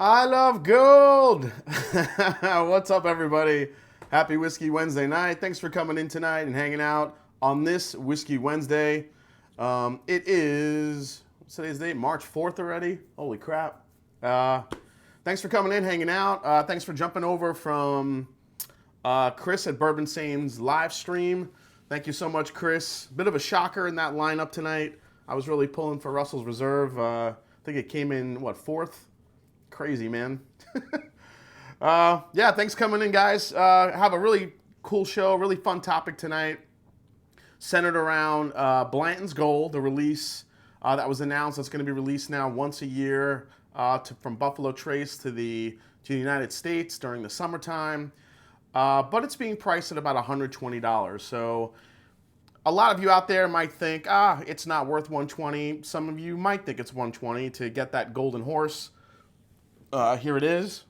I love gold. What's up, everybody? Happy Whiskey Wednesday night. Thanks for coming in tonight and hanging out on this Whiskey Wednesday. It is, what's today's date? March 4th already? Holy crap. Thanks for coming in, hanging out. Thanks for jumping over from Chris at Bourbon Same's live stream. Thank you so much, Chris. Bit of a shocker in that lineup tonight. I was really pulling for Russell's Reserve. I think it came in, fourth? Crazy, man. Yeah, thanks for coming in, guys. Have a really cool show, really fun topic tonight, centered around Blanton's Gold, the release that was announced. That's going to be released now once a year from Buffalo Trace to the United States during the summertime. But it's being priced at about $120. So a lot of you out there might think, it's not worth $120. Some of you might think it's $120 to get that golden horse. Here it is.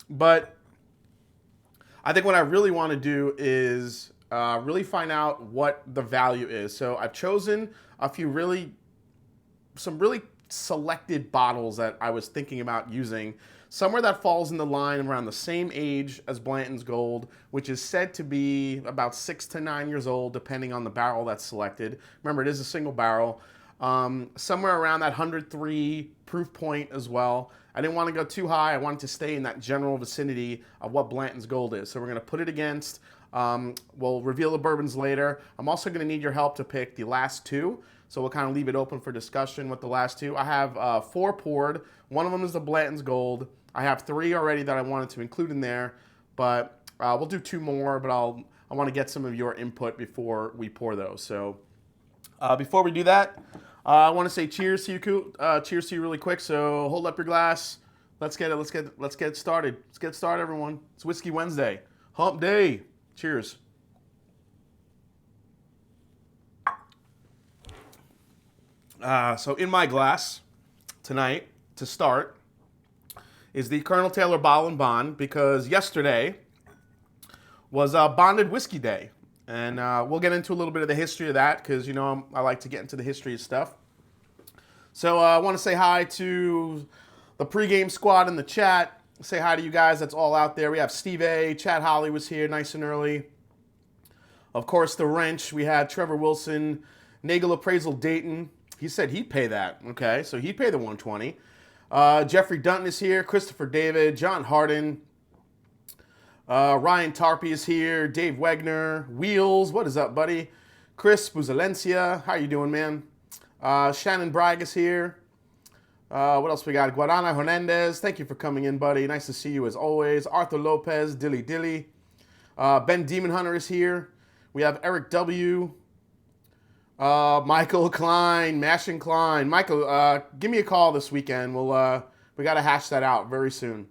But I think what I really want to do is really find out what the value is. So I've chosen some really selected bottles that I was thinking about using. Somewhere that falls in the line around the same age as Blanton's Gold, which is said to be about 6 to 9 years old, depending on the barrel that's selected. Remember, it is a single barrel. Somewhere around that 103 proof point as well. I didn't want to go too high. I wanted to stay in that general vicinity of what Blanton's Gold is. So we're going to put it against. We'll reveal the bourbons later. I'm also going to need your help to pick the last two. So we'll kind of leave it open for discussion with the last two. I have 4 poured. One of them is the Blanton's Gold. I have 3 already that I wanted to include in there, but we'll do 2 more. But I want to get some of your input before we pour those. So before we do that, I want to say cheers to you. Cheers to you really quick. So hold up your glass. Let's get it started. Let's get started, everyone. It's Whiskey Wednesday, Hump Day. Cheers. So in my glass tonight, to start, is the Colonel Taylor Bottle and Bond, because yesterday was Bonded Whiskey Day. And we'll get into a little bit of the history of that, because, I like to get into the history of stuff. So I want to say hi to the pregame squad in the chat. Say hi to you guys that's all out there. We have Steve A. Chad Holly was here nice and early. Of course, the Wrench. We had Trevor Wilson, Nagel Appraisal Dayton. He said he'd pay that. Okay, so he'd pay the $120. Jeffrey Dunton is here. Christopher David. John Harden. Ryan Tarpey is here. Dave Wegner. Wheels. What is up, buddy? Chris Buzalencia. How you doing, man? Shannon Bragg is here. What else we got? Guadana Hernandez. Thank you for coming in, buddy. Nice to see you as always. Arthur Lopez. Dilly Dilly. Ben Demon Hunter is here. We have Eric W. Michael Klein. Mashing Klein. Michael, give me a call this weekend. We got to hash that out very soon.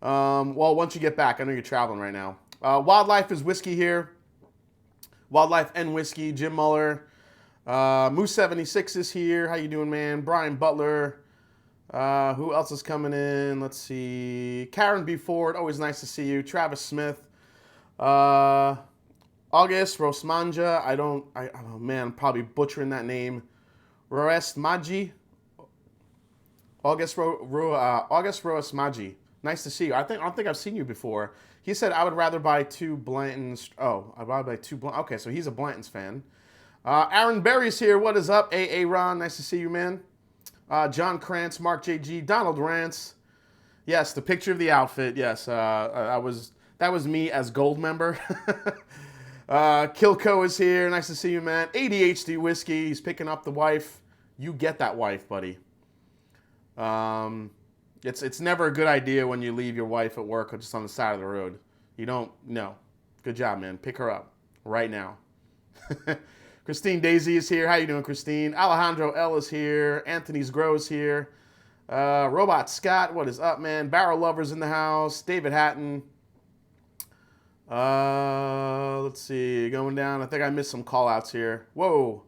Well, once you get back, I know you're traveling right now. Wildlife is Whiskey here. Wildlife and Whiskey. Jim Muller. Moose 76 is here. How you doing, man? Brian Butler. Who else is coming in? Let's see. Karen B. Ford. Always nice to see you. Travis Smith. August Rosmanja. Oh man, I'm probably butchering that name. Roesmaji. August Roesmaji. Nice to see you. I don't think I've seen you before. He said I would rather buy 2 Blantons. Oh, I'd rather buy 2 Blantons. Okay, so he's a Blanton's fan. Aaron Berry's here. What is up? A. Ron. Nice to see you, man. John Krantz, Mark J.G., Donald Rance. Yes, the picture of the outfit. Yes, that was me as gold member. Kilco is here. Nice to see you, man. ADHD Whiskey. He's picking up the wife. You get that wife, buddy. It's never a good idea when you leave your wife at work or just on the side of the road. You don't know. Good job, man. Pick her up right now. Christine Daisy is here. How you doing, Christine? Alejandro L is here. Anthony's Grows here. Robot Scott, what is up, man? Barrel Lovers in the house. David Hatton. Let's see. Going down. I think I missed some call-outs here. Whoa.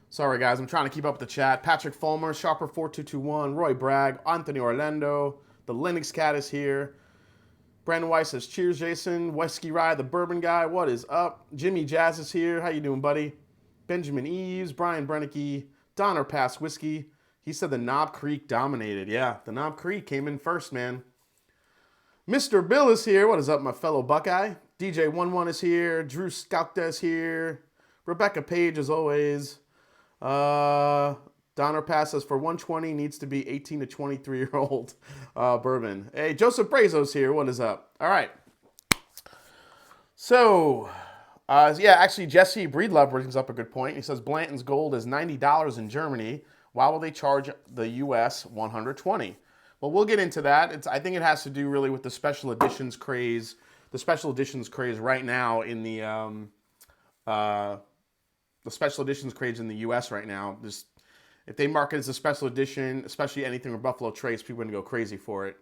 Sorry, guys. I'm trying to keep up with the chat. Patrick Fulmer, Sharper4221, Roy Bragg, Anthony Orlando. The Linux Cat is here. Brandon Weiss says, cheers, Jason. Whiskey Rye, the bourbon guy. What is up? Jimmy Jazz is here. How you doing, buddy? Benjamin Eves, Brian Brennicky, Donner Pass Whiskey, He said the Knob Creek dominated. Yeah, the Knob Creek came in first, man. Mr. Bill is here. What is up, my fellow Buckeye? DJ11 is here. Drew Scoutda is here. Rebecca Page, as always. Donner Pass says for 120 needs to be 18 to 23-year-old bourbon. Hey, Joseph Brazo's here. What is up? All right. So, yeah, actually, Jesse Breedlove brings up a good point. He says Blanton's Gold is $90 in Germany. Why will they charge the U.S. $120? Well, we'll get into that. I think it has to do really with the special editions craze. The special editions craze right now in the special editions craze in the U.S. right now. Just if they market it as a special edition, especially anything with Buffalo Trace, people are going to go crazy for it.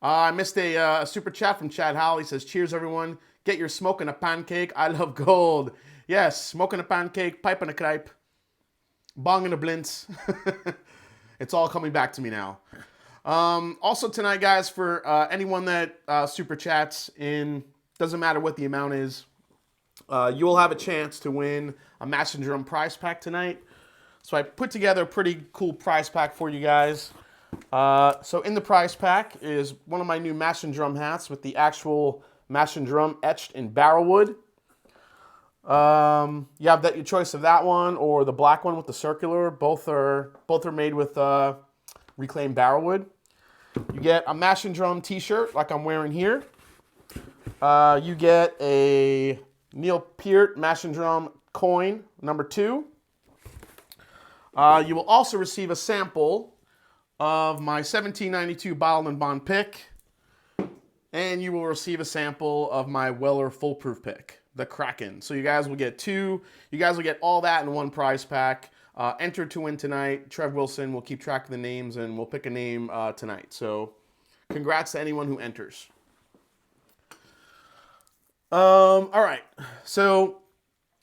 I missed a super chat from Chad Howell. He says, cheers, everyone. Get your smoking a pancake. I love gold. Yes, smoking a pancake, piping a crepe, bonging a blintz. It's all coming back to me now. Also tonight, guys, for anyone that super chats in, doesn't matter what the amount is, you will have a chance to win a Mash and Drum prize pack tonight. So I put together a pretty cool prize pack for you guys. So in the prize pack is one of my new Mash and Drum hats with the actual Mash and Drum etched in barrel wood. You have your choice of that one or the black one with the circular. Both are made with reclaimed barrel wood. You get a Mash and Drum t-shirt like I'm wearing here. You get a Neil Peart Mash and Drum coin number 2. You will also receive a sample of my 1792 Bottled and Bond pick, and you will receive a sample of my Weller Foolproof pick, the Kraken. So you guys will get all that in one prize pack. Enter to win tonight. Trev Wilson will keep track of the names, and we'll pick a name tonight. So congrats to anyone who enters. All right. So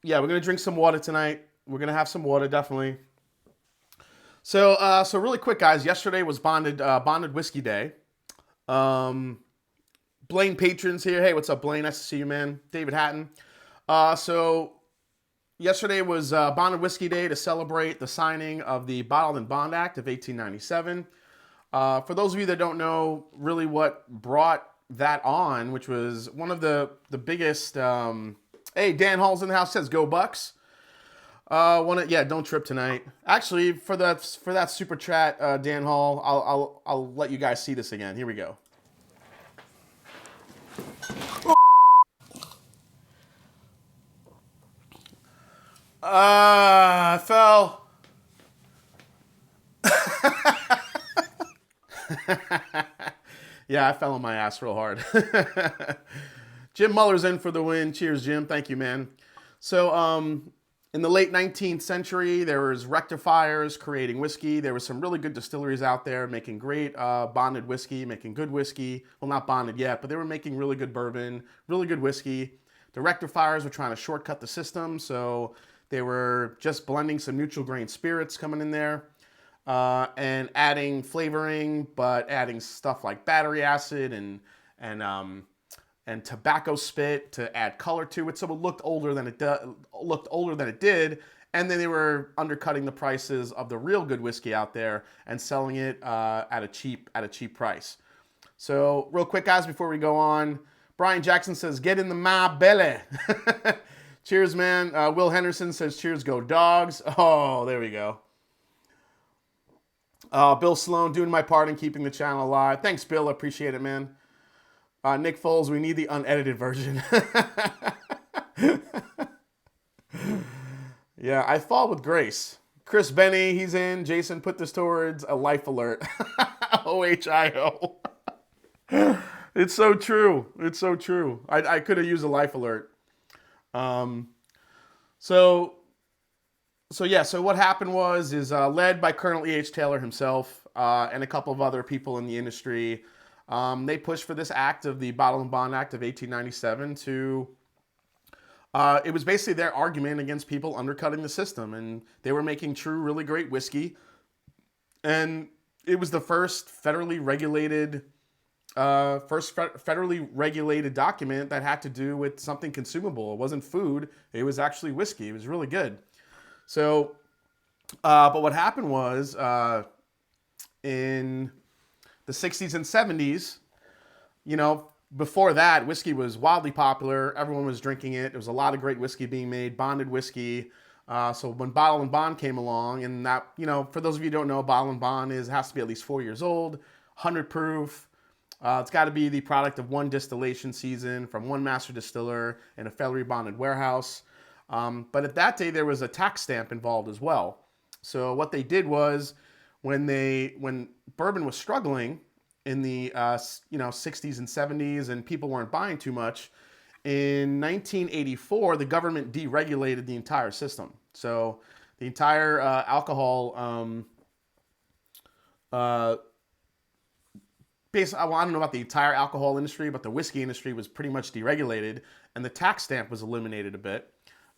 yeah, we're gonna drink some water tonight. We're gonna have some water, definitely. So really quick, guys. Yesterday was Bonded Whiskey Day. Blaine Patrons here. Hey, what's up, Blaine? Nice to see you, man. David Hatton. So yesterday was Bonded Whiskey Day to celebrate the signing of the Bottled and Bond Act of 1897. For those of you that don't know really what brought that on, which was one of the biggest. Hey, Dan Hall's in the house, says go Bucks. Don't trip tonight. Actually, for that super chat, Dan Hall, I'll let you guys see this again. Here we go. I fell. Yeah, I fell on my ass real hard. Jim Muller's in for the win. Cheers, Jim. Thank you, man. So, in the late 19th century, there was rectifiers creating whiskey. There were some really good distilleries out there making great bonded whiskey, making good whiskey. Well, not bonded yet, but they were making really good bourbon, really good whiskey. The rectifiers were trying to shortcut the system, so they were just blending some neutral grain spirits coming in there and adding flavoring, but adding stuff like battery acid and tobacco spit to add color to it, so it looked older than it did. And then they were undercutting the prices of the real good whiskey out there and selling it at a cheap price. So real quick, guys, before we go on, Brian Jackson says, "Get in the my belly." Cheers, man. Will Henderson says, "Cheers, go Dogs." Oh, there we go. Bill Sloan doing my part in keeping the channel alive. Thanks, Bill. Appreciate it, man. Nick Foles, we need the unedited version. Yeah, I fall with grace. Chris Benny, he's in. Jason, put this towards a life alert. OHIO. It's so true. It's so true. I could have used a life alert. So what happened was led by Colonel E.H. Taylor himself and a couple of other people in the industry. They pushed for this act of the Bottled and Bond Act of 1897 to, it was basically their argument against people undercutting the system, and they were making true, really great whiskey. And it was the first federally regulated document that had to do with something consumable. It wasn't food, it was actually whiskey. It was really good. So, but what happened was, in the 60s and 70s, you know, before that, whiskey was wildly popular. Everyone was drinking it. There was a lot of great whiskey being made, bonded whiskey. So when Bottle and Bond came along, and that, you know, for those of you who don't know, Bottle and Bond has to be at least 4 years old, 100 proof. It's got to be the product of one distillation season from one master distiller in a federally bonded warehouse. But at that day, there was a tax stamp involved as well. So what they did was, when bourbon was struggling in the 60s and 70s, and people weren't buying too much, in 1984, the government deregulated the entire system. So the entire alcohol, basically, I don't know about the entire alcohol industry, but the whiskey industry was pretty much deregulated, and the tax stamp was eliminated a bit.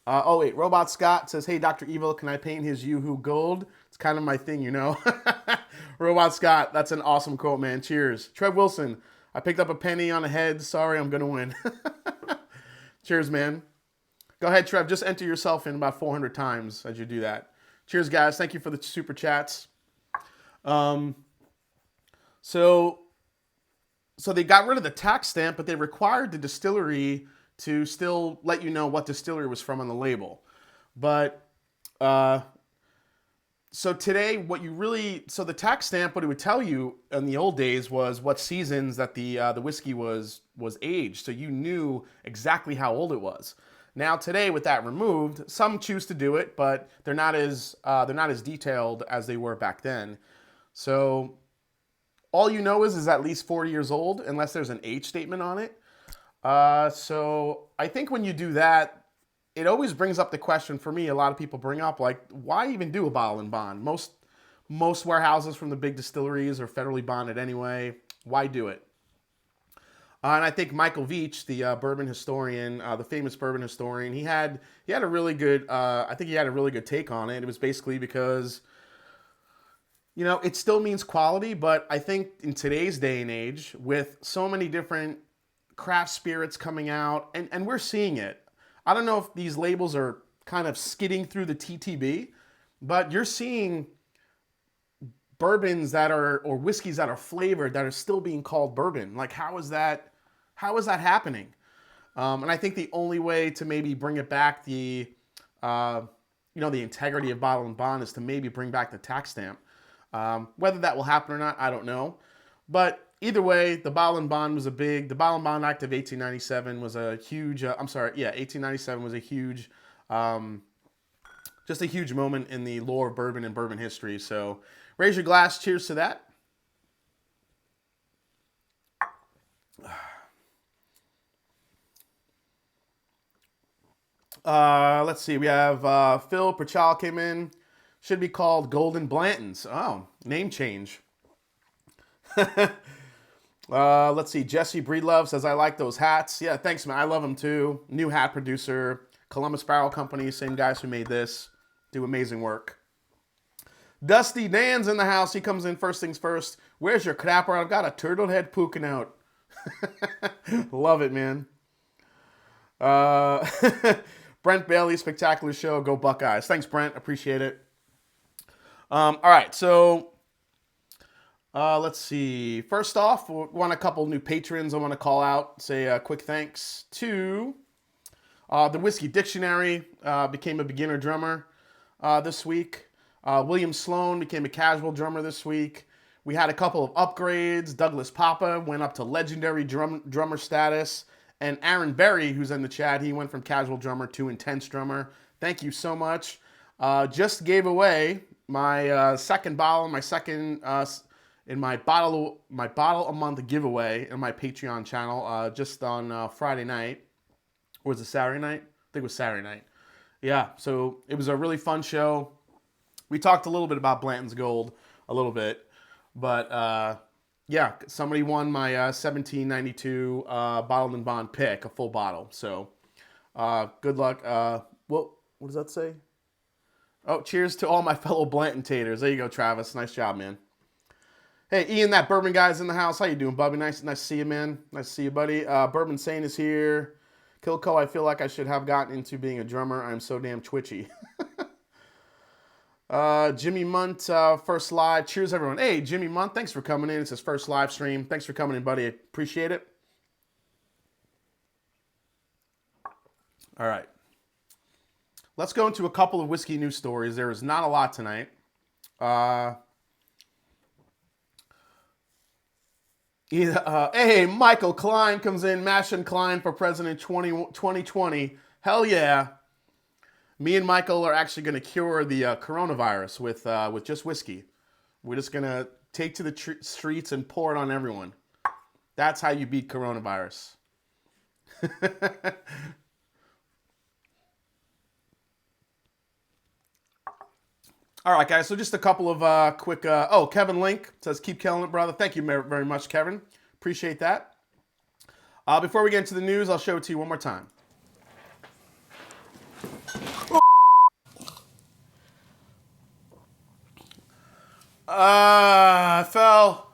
Oh wait, Robot Scott says, "Hey, Dr. Evil, can I paint his Yoo-hoo gold?" It's kind of my thing, you know. Robot Scott, that's an awesome quote, man. Cheers. Trev Wilson, I picked up a penny on a head. Sorry, I'm gonna win. Cheers, man. Go ahead, Trev. Just enter yourself in about 400 times as you do that. Cheers, guys. Thank you for the super chats. So they got rid of the tax stamp, but they required the distillery to still let you know what distillery was from on the label. But so today, the tax stamp, what it would tell you in the old days was what seasons that the whiskey was aged, so you knew exactly how old it was. Now today, with that removed, some choose to do it, but they're not as detailed as they were back then. So all you know is at least 40 years old, unless there's an age statement on it. So I think when you do that, it always brings up the question for me. A lot of people bring up, like, why even do a bottle and bond? Most warehouses from the big distilleries are federally bonded anyway. Why do it? And I think Michael Veach, the bourbon historian, the famous bourbon historian, he had a really good. I think he had a really good take on it. It was basically because, you know, it still means quality, but I think in today's day and age, with so many different craft spirits coming out, and we're seeing it. I don't know if these labels are kind of skidding through the TTB, but you're seeing bourbons or whiskeys that are flavored that are still being called bourbon. Like, how is that happening? And I think the only way to maybe bring it back, the integrity of bottle and bond, is to maybe bring back the tax stamp. Whether that will happen or not, I don't know. But either way, the Bottle and Bond the Bottle and Bond Act of 1897 was a huge, 1897 was a huge, just a huge moment in the lore of bourbon and bourbon history. So raise your glass, cheers to that. Let's see, we have Phil Pachal came in. Should be called Golden Blantons. Oh, name change. Let's see. Jesse Breedlove says, I like those hats. Yeah, thanks, man. I love them too. New hat producer. Columbus Barrel Company. Same guys who made this. Do amazing work. Dusty Dan's in the house. He comes in first things first. Where's your crapper? I've got a turtle head poking out. Love it, man. Brent Bailey, spectacular show. Go Buckeyes. Thanks, Brent. Appreciate it. All right, so let's see. First off, we want a couple new patrons I want to call out. Say a quick thanks to the Whiskey Dictionary. Became a beginner drummer this week. William Sloan became a casual drummer this week. We had a couple of upgrades. Douglas Papa went up to legendary drummer status. And Aaron Berry, who's in the chat, he went from casual drummer to intense drummer. Thank you so much. Just gave away my second bottle, in my bottle a month giveaway in my Patreon channel just on Friday night. Or was it Saturday night? I think it was Saturday night. Yeah, so it was a really fun show. We talked a little bit about Blanton's Gold, a little bit, but yeah, somebody won my 1792 Bottled and Bond pick, a full bottle. So good luck. What does that say? Oh, cheers to all my fellow Blanton taters. There you go, Travis. Nice job, man. Hey, Ian, that bourbon guy's in the house. How you doing, Bubby? Nice to see you, man. Nice to see you, buddy. Bourbon Sane is here. Kilco, I feel like I should have gotten into being a drummer. I'm so damn twitchy. Jimmy Munt, first live. Cheers, everyone. Hey, Jimmy Munt, thanks for coming in. It's his first live stream. Thanks for coming in, buddy. Appreciate it. All right. Let's go into a couple of whiskey news stories. There is not a lot tonight. Hey, Michael Klein comes in. Mash and Klein for President 2020. Hell yeah. Me and Michael are actually going to cure the coronavirus with just whiskey. We're just going to take to the streets and pour it on everyone. That's how you beat coronavirus. All right, guys, so just a couple of quick... Kevin Link says, keep killing it, brother. Thank you very much, Kevin. Appreciate that. Before we get into the news, I'll show it to you one more time. I fell.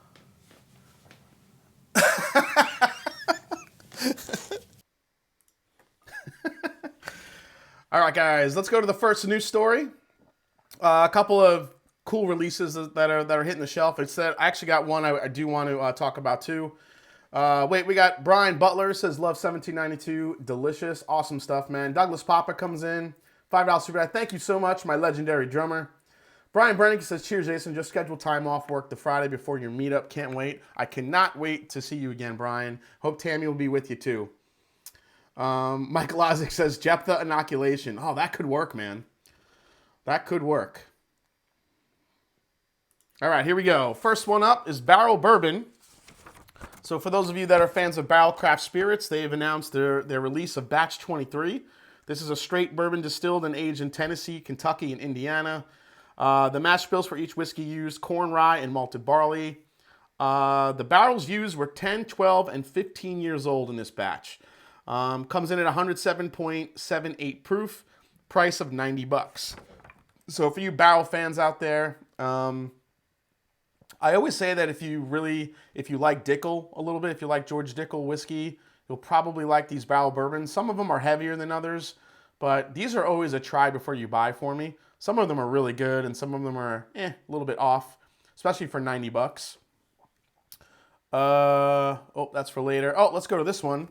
All right, guys, let's go to the first news story. A couple of cool releases that are hitting the shelf. It's that I actually got one I do want to talk about too. We got Brian Butler says love 1792, delicious, awesome stuff, man. Douglas Papa comes in, $5 super chat. Thank you so much, my legendary drummer. Brian Brennick says cheers, Jason. Just scheduled time off work the Friday before your meetup. Can't wait. I cannot wait to see you again, Brian. Hope Tammy will be with you too. Mike Lozic says Jephthah inoculation. Oh, that could work, man. That could work. All right, here we go. First one up is Barrel Bourbon. So for those of you that are fans of Barrel Craft Spirits, they've announced their release of Batch 23. This is a straight bourbon distilled and aged in Tennessee, Kentucky, and Indiana. The mash bills for each whiskey used corn, rye, and malted barley. The barrels used were 10, 12, and 15 years old in this batch. Comes in at 107.78 proof, price of $90. So for you barrel fans out there, I always say that if you like Dickel a little bit, if you like George Dickel whiskey, you'll probably like these barrel bourbons. Some of them are heavier than others, but these are always a try before you buy for me. Some of them are really good, and some of them are a little bit off, especially for $90. That's for later. Let's go to this one.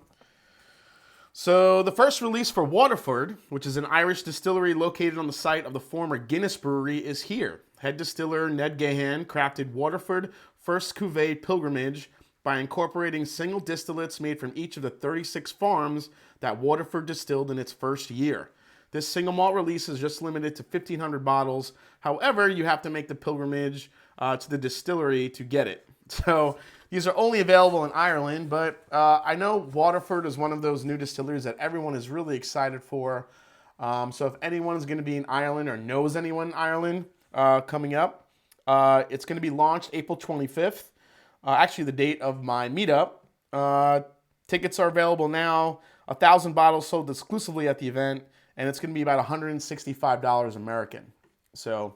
So the first release for Waterford, which is an Irish distillery located on the site of the former Guinness Brewery, is here. Head distiller Ned Gahan crafted Waterford First Cuvée Pilgrimage by incorporating single distillates made from each of the 36 farms that Waterford distilled in its first year. This single malt release is just limited to 1,500 bottles. However, you have to make the pilgrimage to the distillery to get it. So these are only available in Ireland, but I know Waterford is one of those new distilleries that everyone is really excited for. So if anyone is going to be in Ireland or knows anyone in Ireland coming up, it's going to be launched April 25th. Actually, the date of my meetup. Tickets are available now. 1,000 bottles sold exclusively at the event, and it's going to be about $165 American. So,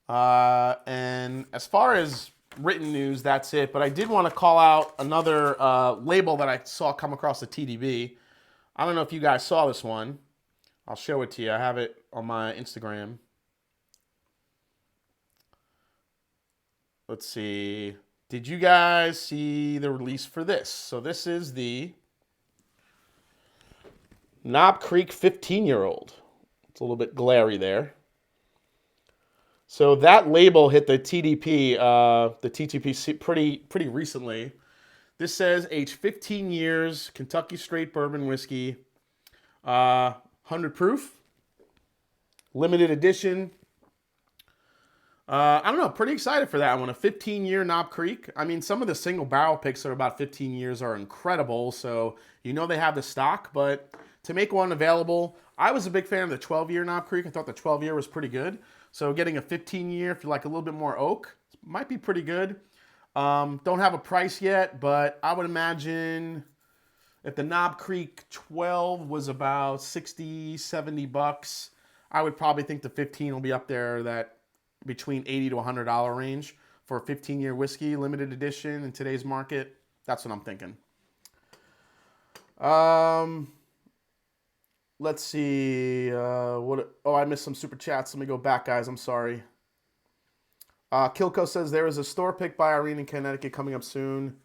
and as far as written news, that's it. But I did want to call out another label that I saw come across the TDB. I don't know if you guys saw this one. I'll show it to you. I have it on my Instagram. Let's see. Did you guys see the release for this? So this is the Knob Creek 15-year-old. It's a little bit glary there. So that label hit the TDP, the TTP pretty recently. This says aged 15 years, Kentucky straight bourbon whiskey, 100 proof, limited edition. I don't know, pretty excited for that one. A 15-year Knob Creek. I mean, some of the single barrel picks that are about 15 years are incredible, so you know they have the stock, but to make one available, I was a big fan of the 12-year Knob Creek. I thought the 12-year was pretty good. So getting a 15-year, if you like a little bit more oak, might be pretty good. Don't have a price yet, but I would imagine if the Knob Creek 12 was about $60, $70, I would probably think the 15 will be up there, that between $80 to $100 range for a 15-year whiskey, limited edition in today's market. That's what I'm thinking. Let's see. What? Oh, I missed some super chats. Let me go back, guys. I'm sorry. Kilko says there is a store pick by Irene in Connecticut coming up soon.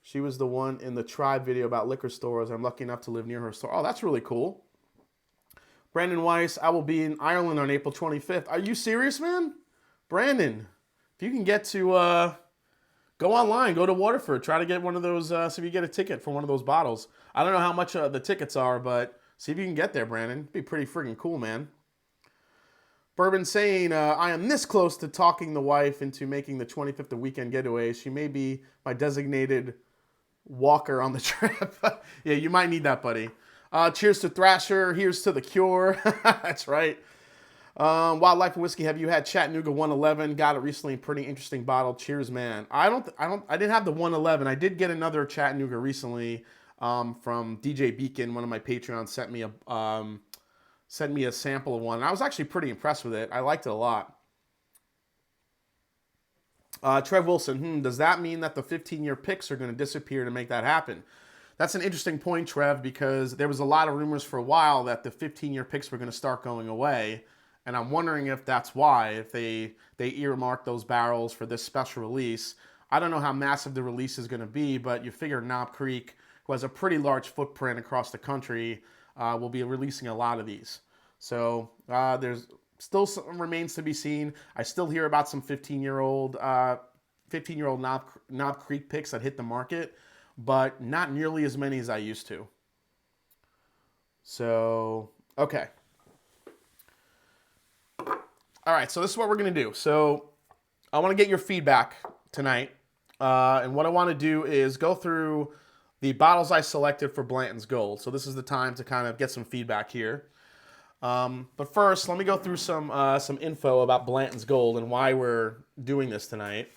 She was the one in the Tribe video about liquor stores. I'm lucky enough to live near her store. Oh, that's really cool. Brandon Weiss, I will be in Ireland on April 25th. Are you serious, man? Brandon, if you can get to, go online, go to Waterford, try to get one of those, see if you get a ticket for one of those bottles. I don't know how much the tickets are, but see if you can get there, Brandon. It'd be pretty freaking cool, man. Bourbon saying, I am this close to talking the wife into making the 25th a weekend getaway. She may be my designated walker on the trip. Yeah, you might need that, buddy. Cheers to Thrasher. Here's to the Cure. That's right. Wildlife and Whiskey. Have you had Chattanooga 111? Got it recently. Pretty interesting bottle. Cheers, man. I didn't have the 111. I did get another Chattanooga recently from DJ Beacon. One of my Patreons sent me a sample of one. And I was actually pretty impressed with it. I liked it a lot. Trev Wilson. Does that mean that the 15-year picks are going to disappear to make that happen? That's an interesting point, Trev, because there was a lot of rumors for a while that the 15-year picks were going to start going away. And I'm wondering if that's why, if they earmarked those barrels for this special release. I don't know how massive the release is going to be, but you figure Knob Creek, who has a pretty large footprint across the country, will be releasing a lot of these. So there's still some remains to be seen. I still hear about some 15-year-old Knob Creek picks that hit the market, but not nearly as many as I used to. So, okay. All right, so this is what we're going to do. So I want to get your feedback tonight. And what I want to do is go through the bottles I selected for Blanton's Gold. So this is the time to kind of get some feedback here. But first, let me go through some info about Blanton's Gold and why we're doing this tonight.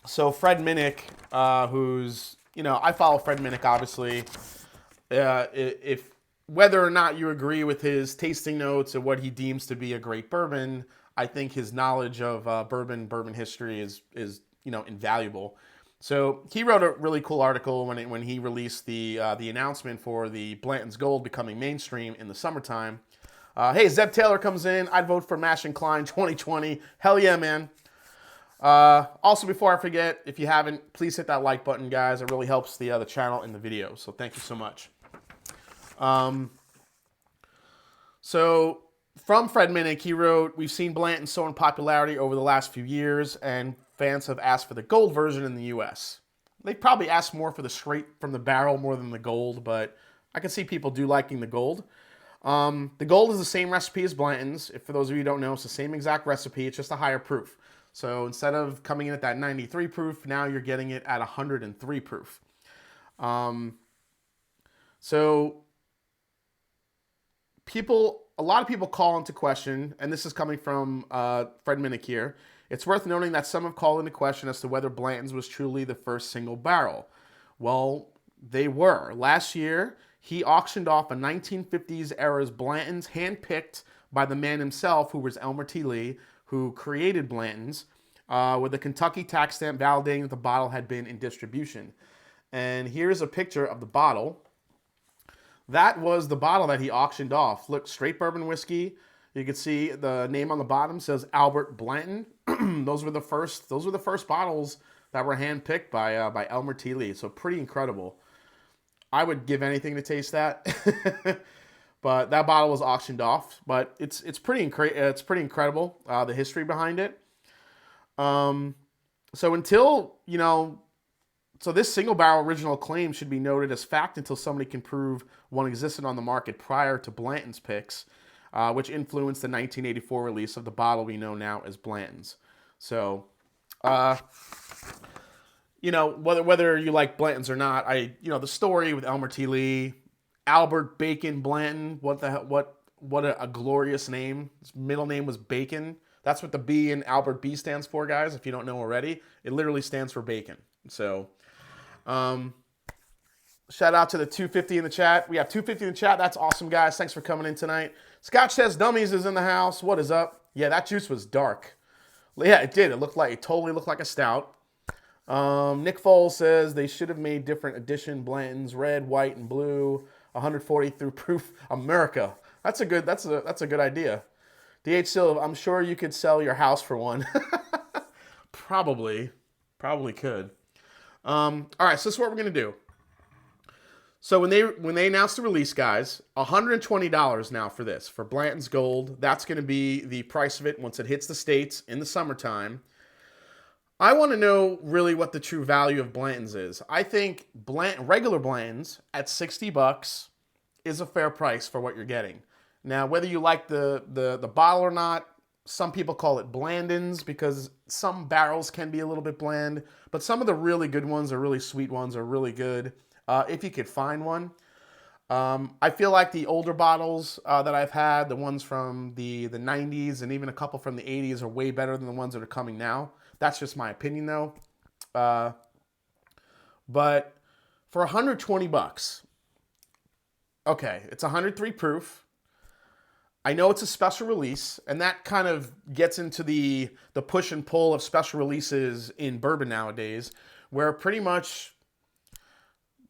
So Fred Minnick, who's, I follow Fred Minnick, obviously. If whether or not you agree with his tasting notes and what he deems to be a great bourbon, I think his knowledge of bourbon history is invaluable. So he wrote a really cool article when he released the announcement for the Blanton's Gold becoming mainstream in the summertime. Hey, Zeb Taylor comes in. I'd vote for Mash and Klein 2020. Hell yeah, man. Also, before I forget, if you haven't, please hit that like button, guys. It really helps the channel and the video. So thank you so much. So from Fred Minnick, he wrote, we've seen Blanton so in popularity over the last few years, and fans have asked for the gold version in the U.S. They probably asked more for the straight from the barrel more than the gold, but I can see people do liking the gold. The gold is the same recipe as Blanton's. If for those of you who don't know, it's the same exact recipe. It's just a higher proof. So instead of coming in at that 93 proof, now you're getting it at 103 proof. So a lot of people call into question, and this is coming from Fred Minnick here. It's worth noting that some have called into question as to whether Blanton's was truly the first single barrel. Well, they were. Last year, he auctioned off a 1950s era's Blanton's, handpicked by the man himself, who was Elmer T. Lee, who created Blanton's, with a Kentucky tax stamp validating that the bottle had been in distribution. And here's a picture of the bottle. That was the bottle that he auctioned off. Look, straight bourbon whiskey. You can see the name on the bottom says Albert Blanton. Those were the first bottles that were handpicked by Elmer T. Lee. So pretty incredible. I would give anything to taste that. But that bottle was auctioned off. But it's pretty incredible, the history behind it. So this single barrel original claim should be noted as fact until somebody can prove one existed on the market prior to Blanton's picks, which influenced the 1984 release of the bottle we know now as Blanton's. So, whether you like Blanton's or not, the story with Elmer T. Lee, Albert Bacon Blanton, what a glorious name. His middle name was Bacon. That's what the B in Albert B stands for, guys, if you don't know already. It literally stands for bacon. So, shout out to the 250 in the chat. We have 250 in the chat. That's awesome, guys. Thanks for coming in tonight. Scotch Says Dummies is in the house. What is up? Yeah, that juice was dark. Yeah, it did. It totally looked like a stout. Nick Foles says they should have made different edition Blantons, red, white, and blue. 140 through proof America. That's a good idea. DH Silva, I'm sure you could sell your house for one. Probably could. All right, so this is what we're gonna do. So when they announce the release, guys, $120 now for this for Blanton's Gold. That's gonna be the price of it once it hits the States in the summertime. I want to know really what the true value of Blanton's is. I think regular Blanton's at $60 is a fair price for what you're getting. Now, whether you like the bottle or not, some people call it Blandons because some barrels can be a little bit bland, but some of the really good ones, or really sweet ones, are really good if you could find one. I feel like the older bottles that I've had, the ones from the 90s and even a couple from the 80s, are way better than the ones that are coming now. That's just my opinion, though. But for $120, okay, it's 103 proof. I know it's a special release, and that kind of gets into the push and pull of special releases in bourbon nowadays, where pretty much,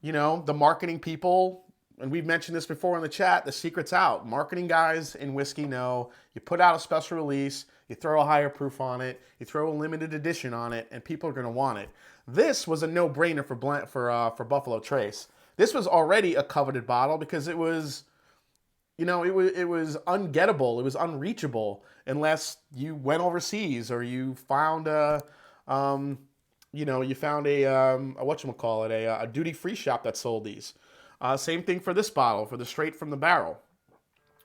you know, the marketing people, and we've mentioned this before in the chat, the secret's out. Marketing guys in whiskey know you put out a special release, you throw a higher proof on it, you throw a limited edition on it, and people are going to want it. This was a no-brainer for Buffalo Trace. This was already a coveted bottle because it was, you know, it was ungettable, it was unreachable unless you went overseas or you found a whatchamacallit, a duty-free shop that sold these. Same thing for this bottle, for the straight from the barrel.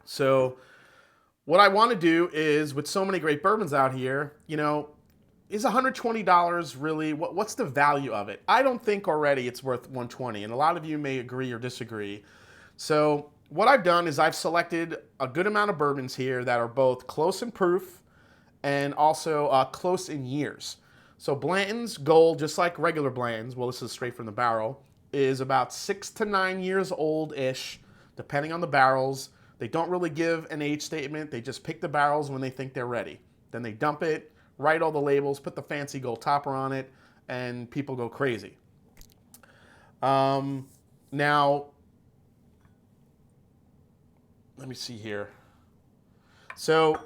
So what I want to do is, with so many great bourbons out here, you know, is $120 really, what's the value of it? I don't think already it's worth $120, and a lot of you may agree or disagree. So what I've done is I've selected a good amount of bourbons here that are both close in proof and also close in years. So Blanton's Gold, just like regular Blanton's, well, this is straight from the barrel, is about 6 to 9 years old-ish, depending on the barrels. They don't really give an age statement. They just pick the barrels when they think they're ready. Then they dump it, write all the labels, put the fancy gold topper on it, and people go crazy. Now, let me see here. So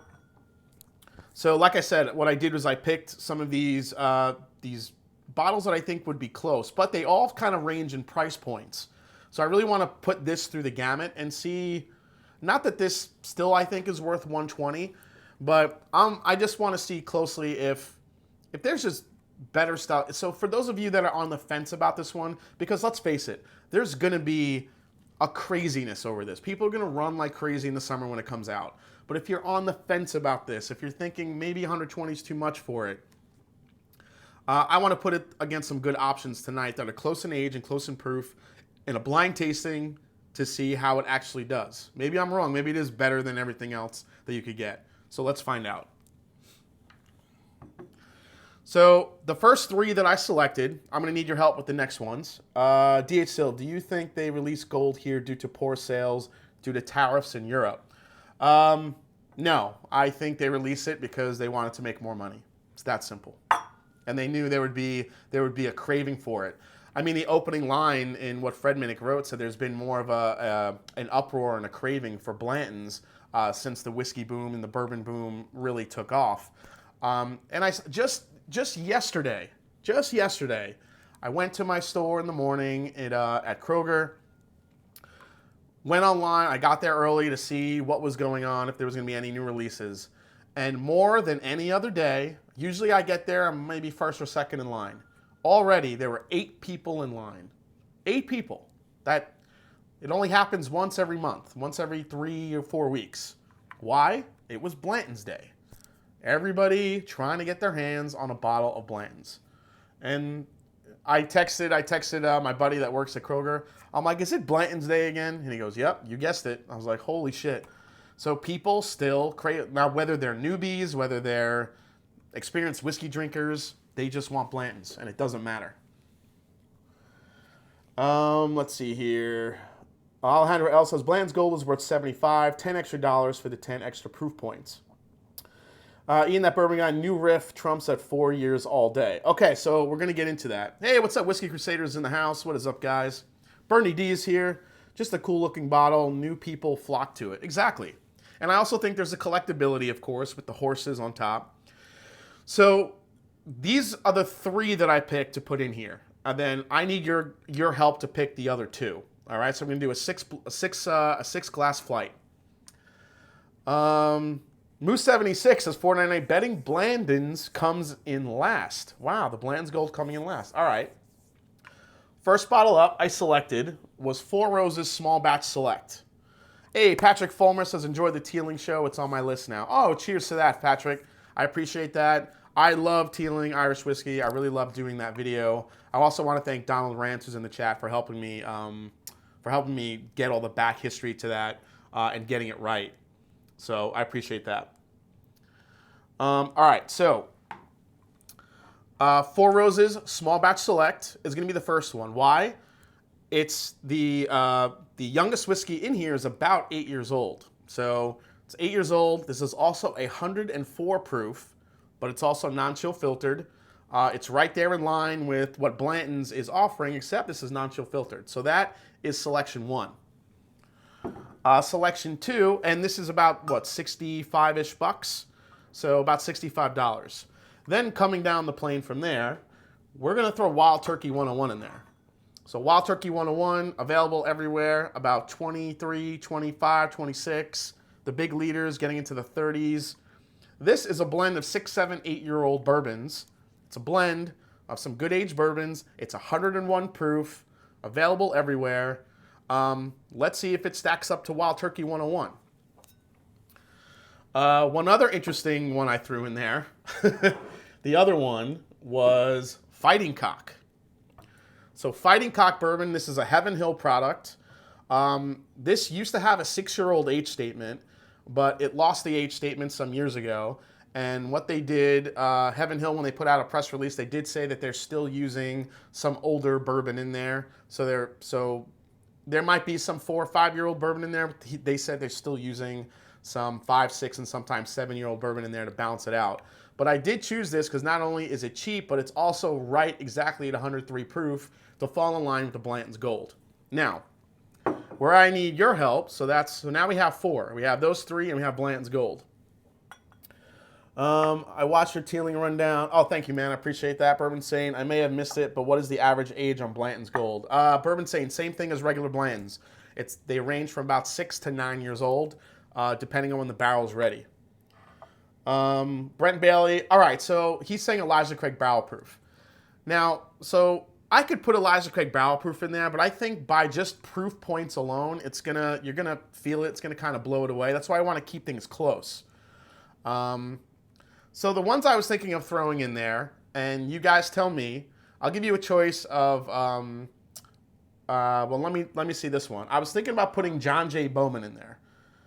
like I said, what I did was I picked some of these bottles that I think would be close, but they all kind of range in price points. So I really want to put this through the gamut and see, not that this still I think is worth $120, but I just want to see closely if there's just better stuff. So for those of you that are on the fence about this one, because let's face it, there's going to be a craziness over this. People are going to run like crazy in the summer when it comes out. But if you're on the fence about this, if you're thinking maybe 120 is too much for it, I want to put it against some good options tonight that are close in age and close in proof in a blind tasting to see how it actually does. Maybe I'm wrong. Maybe it is better than everything else that you could get. So let's find out. So the first three that I selected, I'm going to need your help with the next ones. DH Sill, do you think they released gold here due to poor sales due to tariffs in Europe? No, I think they released it because they wanted to make more money. It's that simple. And they knew there would be a craving for it. I mean, the opening line in what Fred Minnick wrote said there's been more of an uproar and a craving for Blanton's since the whiskey boom and the bourbon boom really took off. And I just yesterday, I went to my store in the morning at Kroger, went online. I got there early to see what was going on, if there was going to be any new releases. And more than any other day, usually I get there, I'm maybe first or second in line. Already, there were 8 people in line. 8 people. That it only happens once every month, once every 3 or 4 weeks. Why? It was Blanton's Day. Everybody trying to get their hands on a bottle of Blanton's. And I texted my buddy that works at Kroger. I'm like, is it Blanton's Day again? And he goes, yep, you guessed it. I was like, holy shit. So people still crave, now whether they're newbies, whether they're experienced whiskey drinkers, they just want Blanton's, and it doesn't matter. Let's see here. Alejandro L. says, Blanton's Gold is worth $75, $10 extra for the 10 extra proof points. Ian, that bourbon guy, new riff trumps at 4 years all day. Okay, so we're going to get into that. Hey, what's up, Whiskey Crusaders in the house? What is up, guys? Bernie D is here. Just a cool-looking bottle. New people flock to it. Exactly. And I also think there's a collectability, of course, with the horses on top. So these are the 3 that I picked to put in here. And then I need your help to pick the other 2. All right, so I'm going to do a six glass flight. Moose76 says $4.99 betting Blanton's comes in last. Wow, the Blanton's Gold coming in last. All right. First bottle up I selected was Four Roses Small Batch Select. Hey, Patrick Fulmer says enjoy the Teeling show. It's on my list now. Oh, cheers to that, Patrick. I appreciate that. I love Teeling Irish whiskey. I really love doing that video. I also want to thank Donald Rance, who's in the chat, for helping me get all the back history to that and getting it right. So I appreciate that. All right, so Four Roses Small Batch Select is going to be the first one. Why? It's the youngest whiskey in here is about 8 years old. So it's 8 years old. This is also 104 proof, but it's also non-chill filtered. It's right there in line with what Blanton's is offering, except this is non-chill filtered. So that is selection 1. Selection 2, and this is about, what, 65-ish bucks? So about $65. Then coming down the plane from there, we're going to throw Wild Turkey 101 in there. So Wild Turkey 101, available everywhere, about 23, 25, 26. The big leaders getting into the 30s. This is a blend of 6, 7, 8-year-old bourbons. It's a blend of some good aged bourbons. It's 101 proof, available everywhere. Let's see if it stacks up to Wild Turkey 101. One other interesting one I threw in there, the other one was Fighting Cock. So Fighting Cock bourbon, this is a Heaven Hill product. This used to have a 6-year-old age statement, but it lost the age statement some years ago. And what they did, Heaven Hill, when they put out a press release, they did say that they're still using some older bourbon in there. So there might be some 4 or 5-year-old bourbon in there. But they said they're still using some 5, 6, and sometimes 7-year-old bourbon in there to balance it out. But I did choose this because not only is it cheap, but it's also right exactly at 103 proof to fall in line with the Blanton's Gold. Now, where I need your help, so now we have 4. We have those 3, and we have Blanton's Gold. I watched your Teeling rundown. Oh, thank you, man. I appreciate that. Bourbon Sane, I may have missed it, but what is the average age on Blanton's Gold? Bourbon Sane, same thing as regular Blanton's. They range from about 6 to 9 years old, depending on when the barrel's ready. Brent Bailey. All right, so he's saying Elijah Craig barrel proof. Now, so I could put Elijah Craig barrel proof in there, but I think by just proof points alone, you're gonna feel it. It's gonna kind of blow it away. That's why I want to keep things close. So the ones I was thinking of throwing in there, and you guys tell me, I'll give you a choice of. Well, let me see this one. I was thinking about putting John J. Bowman in there.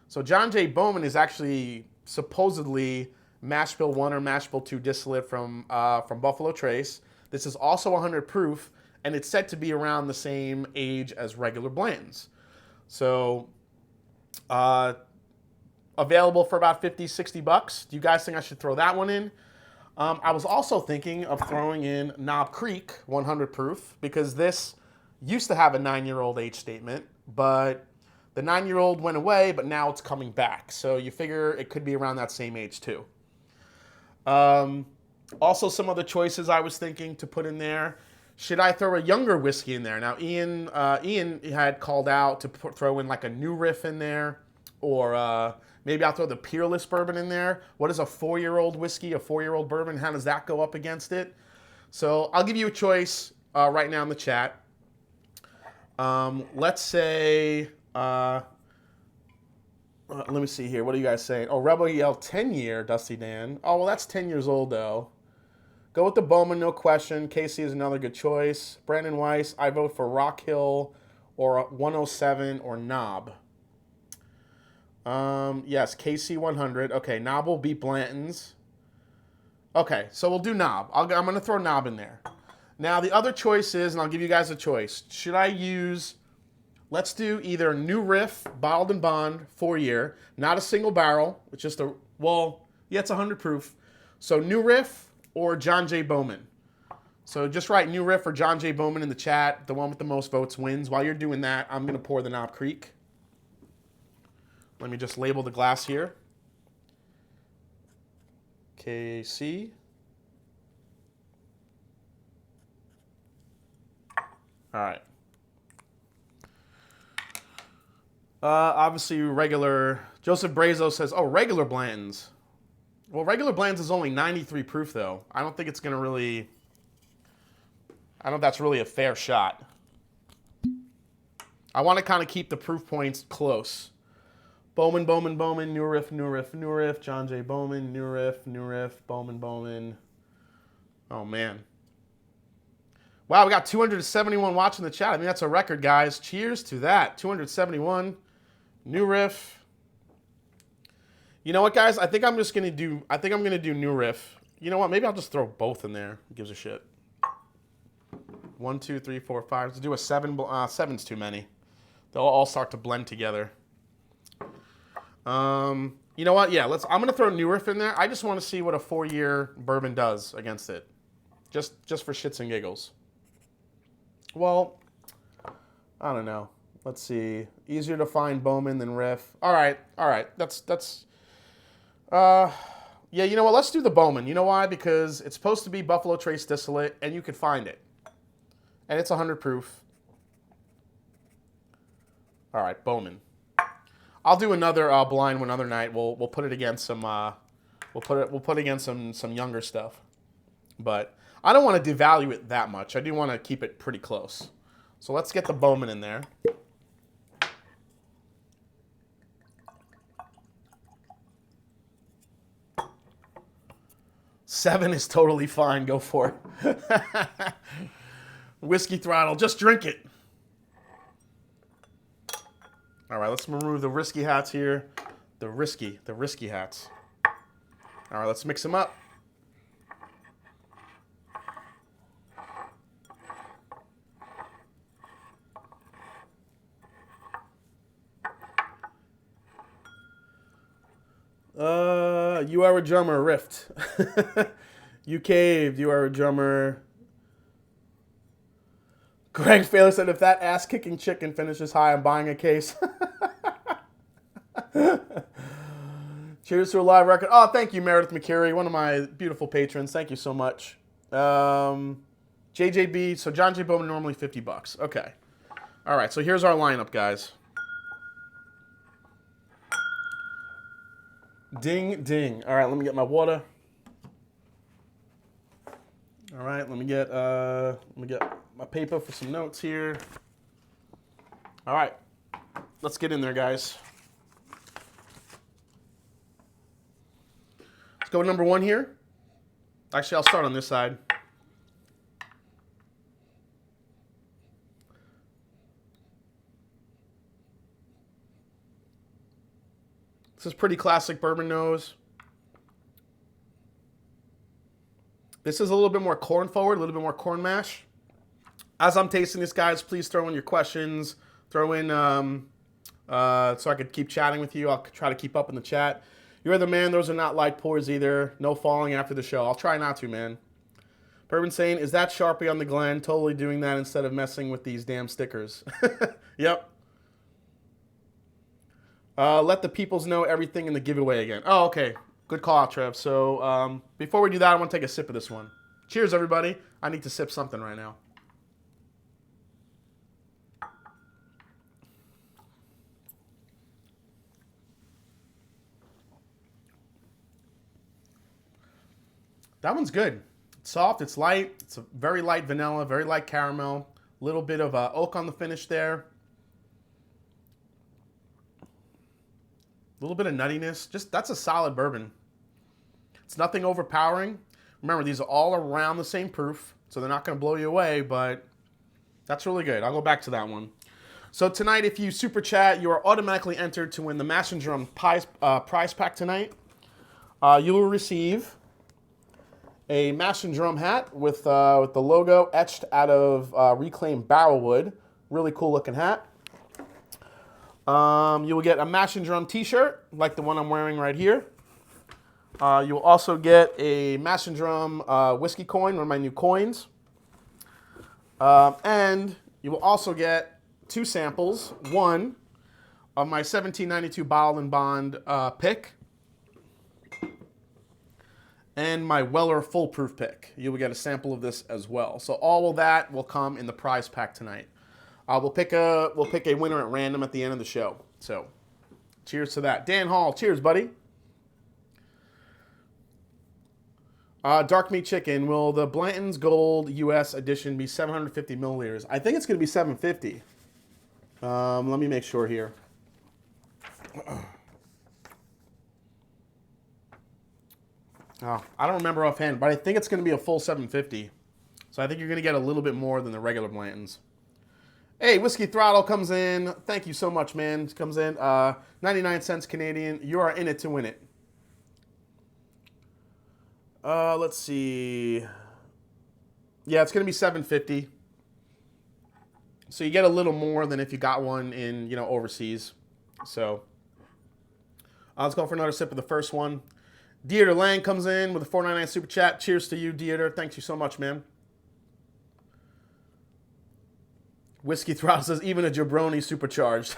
So John J. Bowman is actually supposedly Mash Bill 1 or Mash Bill 2 distillate from Buffalo Trace. This is also 100 proof, and it's said to be around the same age as regular Blanton's. So available for about 50, 60 bucks. Do you guys think I should throw that one in? I was also thinking of throwing in Knob Creek 100 proof because this used to have a 9-year-old age statement, but the 9-year-old went away, but now it's coming back. So you figure it could be around that same age too. Also, some other choices I was thinking to put in there. Should I throw a younger whiskey in there? Now, Ian had called out to throw in like a New Riff in there, or maybe I'll throw the Peerless bourbon in there. What is a 4-year-old whiskey, a 4-year-old bourbon? How does that go up against it? So I'll give you a choice right now in the chat. Let's say, let me see here. What are you guys saying? Oh, Rebel Yell 10-year, Dusty Dan. Oh, well, that's 10 years old, though. Go with the Bowman, no question. Casey is another good choice. Brandon Weiss, I vote for Rock Hill or 107 or Knob. Yes, KC 100. Okay, Knob will beat Blanton's. Okay, so we'll do Knob. I'm going to throw Knob in there. Now, the other choice is, and I'll give you guys a choice. Should I use, let's do either New Riff, Bottled and Bond, 4-year, not a single barrel. It's just a, well, Yeah, it's 100 proof. So New Riff or John J. Bowman. So just write New Riff or John J. Bowman in the chat. The one with the most votes wins. While you're doing that, I'm going to pour the Knob Creek. Let me just label the glass here. KC. All right. Obviously, regular. Joseph Brazo says, oh, regular Blantons. Well, regular Blantons is only 93 proof, though. I don't think it's going to really... I don't know if that's really a fair shot. I want to kind of keep the proof points close. Bowman, Bowman, Bowman, New Riff, New Riff, New Riff, John J. Bowman, New Riff, New Riff, Bowman, Bowman. Oh, man. Wow, we got 271 watching the chat. I mean, that's a record, guys. Cheers to that. 271. New Riff. You know what, guys? I think I'm just going to do... I think I'm going to do New Riff. You know what? Maybe I'll just throw both in there. Who gives a shit? 1, 2, 3, 4, 5. Let's do a 7. 7's too many. They'll all start to blend together. You know what? Yeah, I'm going to throw New Riff in there. I just want to see what a 4-year bourbon does against it. Just for shits and giggles. Well, I don't know. Let's see. Easier to find Bowman than Riff. All right. That's. Yeah, you know what? Let's do the Bowman. You know why? Because it's supposed to be Buffalo Trace distillate, and you can find it, and it's 100 proof. All right, Bowman. I'll do another blind one another night. We'll put it against some. We'll put against some younger stuff, but. I don't want to devalue it that much. I do want to keep it pretty close. So let's get the Bowman in there. Seven is totally fine. Go for it. Whiskey throttle. Just drink it. All right, let's remove the risky hats here. The risky hats. All right, let's mix them up. You are a drummer, Rift. You caved, you are a drummer. Greg Failer said, if that ass-kicking chicken finishes high, I'm buying a case. Cheers to a live record. Oh, thank you, Meredith McCurry, one of my beautiful patrons. Thank you so much. JJB, so John J. Bowman normally $50. Okay. All right, so here's our lineup, guys. Ding, ding. All right, let me get my water. All right, let me get my paper for some notes here. All right, let's get in there, guys. Let's go number 1 here. Actually, I'll start on this side. This is pretty classic bourbon nose. This is a little bit more corn forward, a little bit more corn mash. As I'm tasting this, guys, please throw in your questions. Throw in so I could keep chatting with you. I'll try to keep up in the chat. You're the man. Those are not light pours either. No falling after the show. I'll try not to, man. Bourbon saying, is that Sharpie on the Glen? Totally doing that instead of messing with these damn stickers. Yep. Let the peoples know everything in the giveaway again. Oh, okay. Good call out, Trev. So before we do that, I want to take a sip of this one. Cheers, everybody. I need to sip something right now. That one's good. It's soft. It's light. It's a very light vanilla, very light caramel. A little bit of oak on the finish there. A little bit of nuttiness. That's a solid bourbon. It's nothing overpowering. Remember, these are all around the same proof, so they're not going to blow you away, but that's really good. I'll go back to that one. So tonight, if you super chat, you are automatically entered to win the Mash and Drum prize pack tonight. You will receive a Mash and Drum hat with the logo etched out of reclaimed barrel wood. Really cool looking hat. You will get a Mash and Drum t-shirt, like the one I'm wearing right here. You will also get a Mashandrum whiskey coin, one of my new coins. And you will also get 2 samples. One of my 1792 Bottle and Bond pick. And my Weller Foolproof pick. You will get a sample of this as well. So all of that will come in the prize pack tonight. We'll pick a winner at random at the end of the show. So cheers to that. Dan Hall, cheers, buddy. Dark Meat Chicken, will the Blanton's Gold US edition be 750 milliliters? I think it's going to be 750. Let me make sure here. Oh, I don't remember offhand, but I think it's going to be a full 750. So I think you're going to get a little bit more than the regular Blantons. Hey, Whiskey Throttle comes in. Thank you so much, man. Comes in 99 cents Canadian. You are in it to win it. Let's see. Yeah, it's going to be 750. So you get a little more than if you got one in, overseas. So let's go for another sip of the first one. Dieter Lang comes in with a $4.99 super chat. Cheers to you, Dieter. Thanks you so much, man. Whiskey Throttle says, even a jabroni supercharged.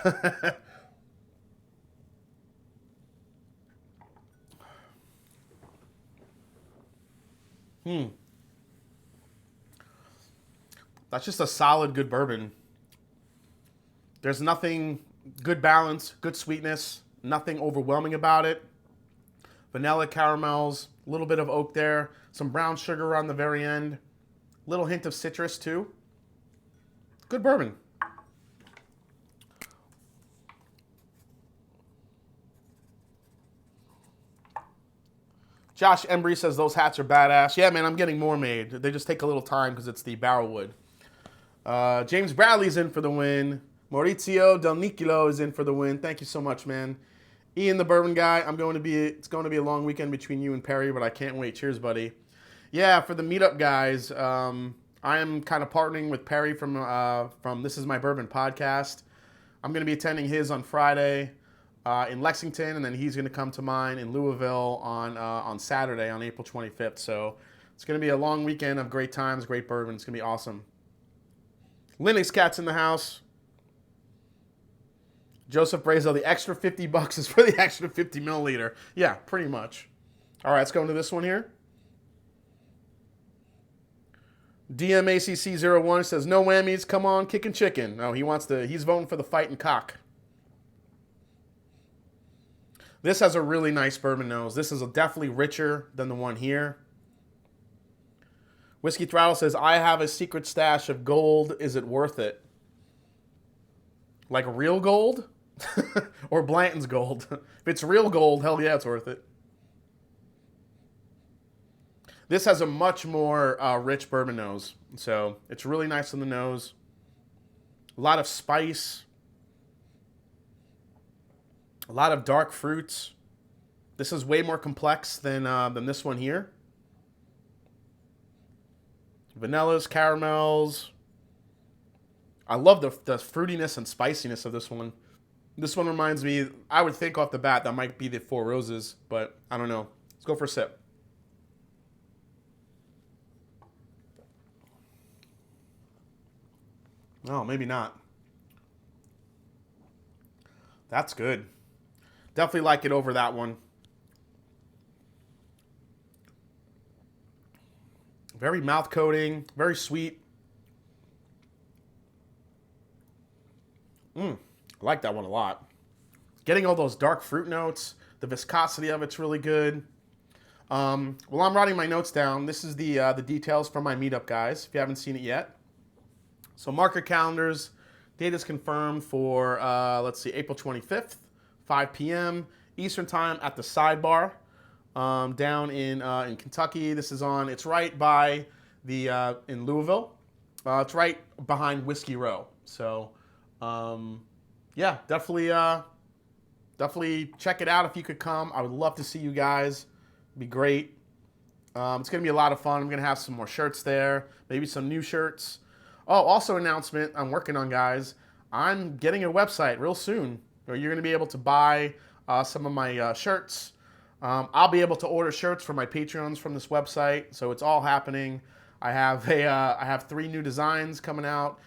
That's just a solid, good bourbon. There's nothing, good balance, good sweetness, nothing overwhelming about it. Vanilla caramels, a little bit of oak there, some brown sugar on the very end, little hint of citrus too. Good bourbon. Josh Embry says those hats are badass. Yeah, man, I'm getting more made. They just take a little time because it's the barrel wood. James Bradley's in for the win. Maurizio Del Nicolo is in for the win. Thank you so much, man. Ian, the bourbon guy, it's going to be a long weekend between you and Perry, but I can't wait. Cheers, buddy. Yeah, for the meetup guys, I am kind of partnering with Perry from This Is My Bourbon podcast. I'm going to be attending his on Friday in Lexington, and then he's going to come to mine in Louisville on Saturday, on April 25th. So it's going to be a long weekend of great times, great bourbon. It's going to be awesome. Linux Cat's in the house. Joseph Brazel, the extra $50 is for the extra 50 milliliter. Yeah, pretty much. All right, let's go into this one here. DMACC01 says, no whammies, come on, kicking chicken. No, he's voting for the fighting cock. This has a really nice bourbon nose. This is definitely richer than the one here. Whiskey Throttle says, I have a secret stash of gold. Is it worth it? Like real gold? Or Blanton's gold? If it's real gold, hell yeah, it's worth it. This has a much more rich bourbon nose. So it's really nice on the nose. A lot of spice. A lot of dark fruits. This is way more complex than this one here. Vanillas, caramels. I love the fruitiness and spiciness of this one. This one reminds me, I would think off the bat that might be the Four Roses, but I don't know. Let's go for a sip. Oh, maybe not. That's good. Definitely like it over that one. Very mouth coating, very sweet. I like that one a lot. Getting all those dark fruit notes. The viscosity of it's really good. While I'm writing my notes down, this is the details from my meetup, guys, if you haven't seen it yet. So mark your calendars. Date is confirmed for, let's see, April 25th, 5 p.m. Eastern Time at the Sidebar down in Kentucky. It's right by in Louisville. It's right behind Whiskey Row. So, yeah, definitely check it out if you could come. I would love to see you guys. It'd be great. It's going to be a lot of fun. I'm going to have some more shirts there, maybe some new shirts. Oh, also announcement I'm working on, guys. I'm getting a website real soon where you're going to be able to buy some of my shirts, I'll be able to order shirts for my Patreons from this website, so it's all happening. I have 3 new designs coming out,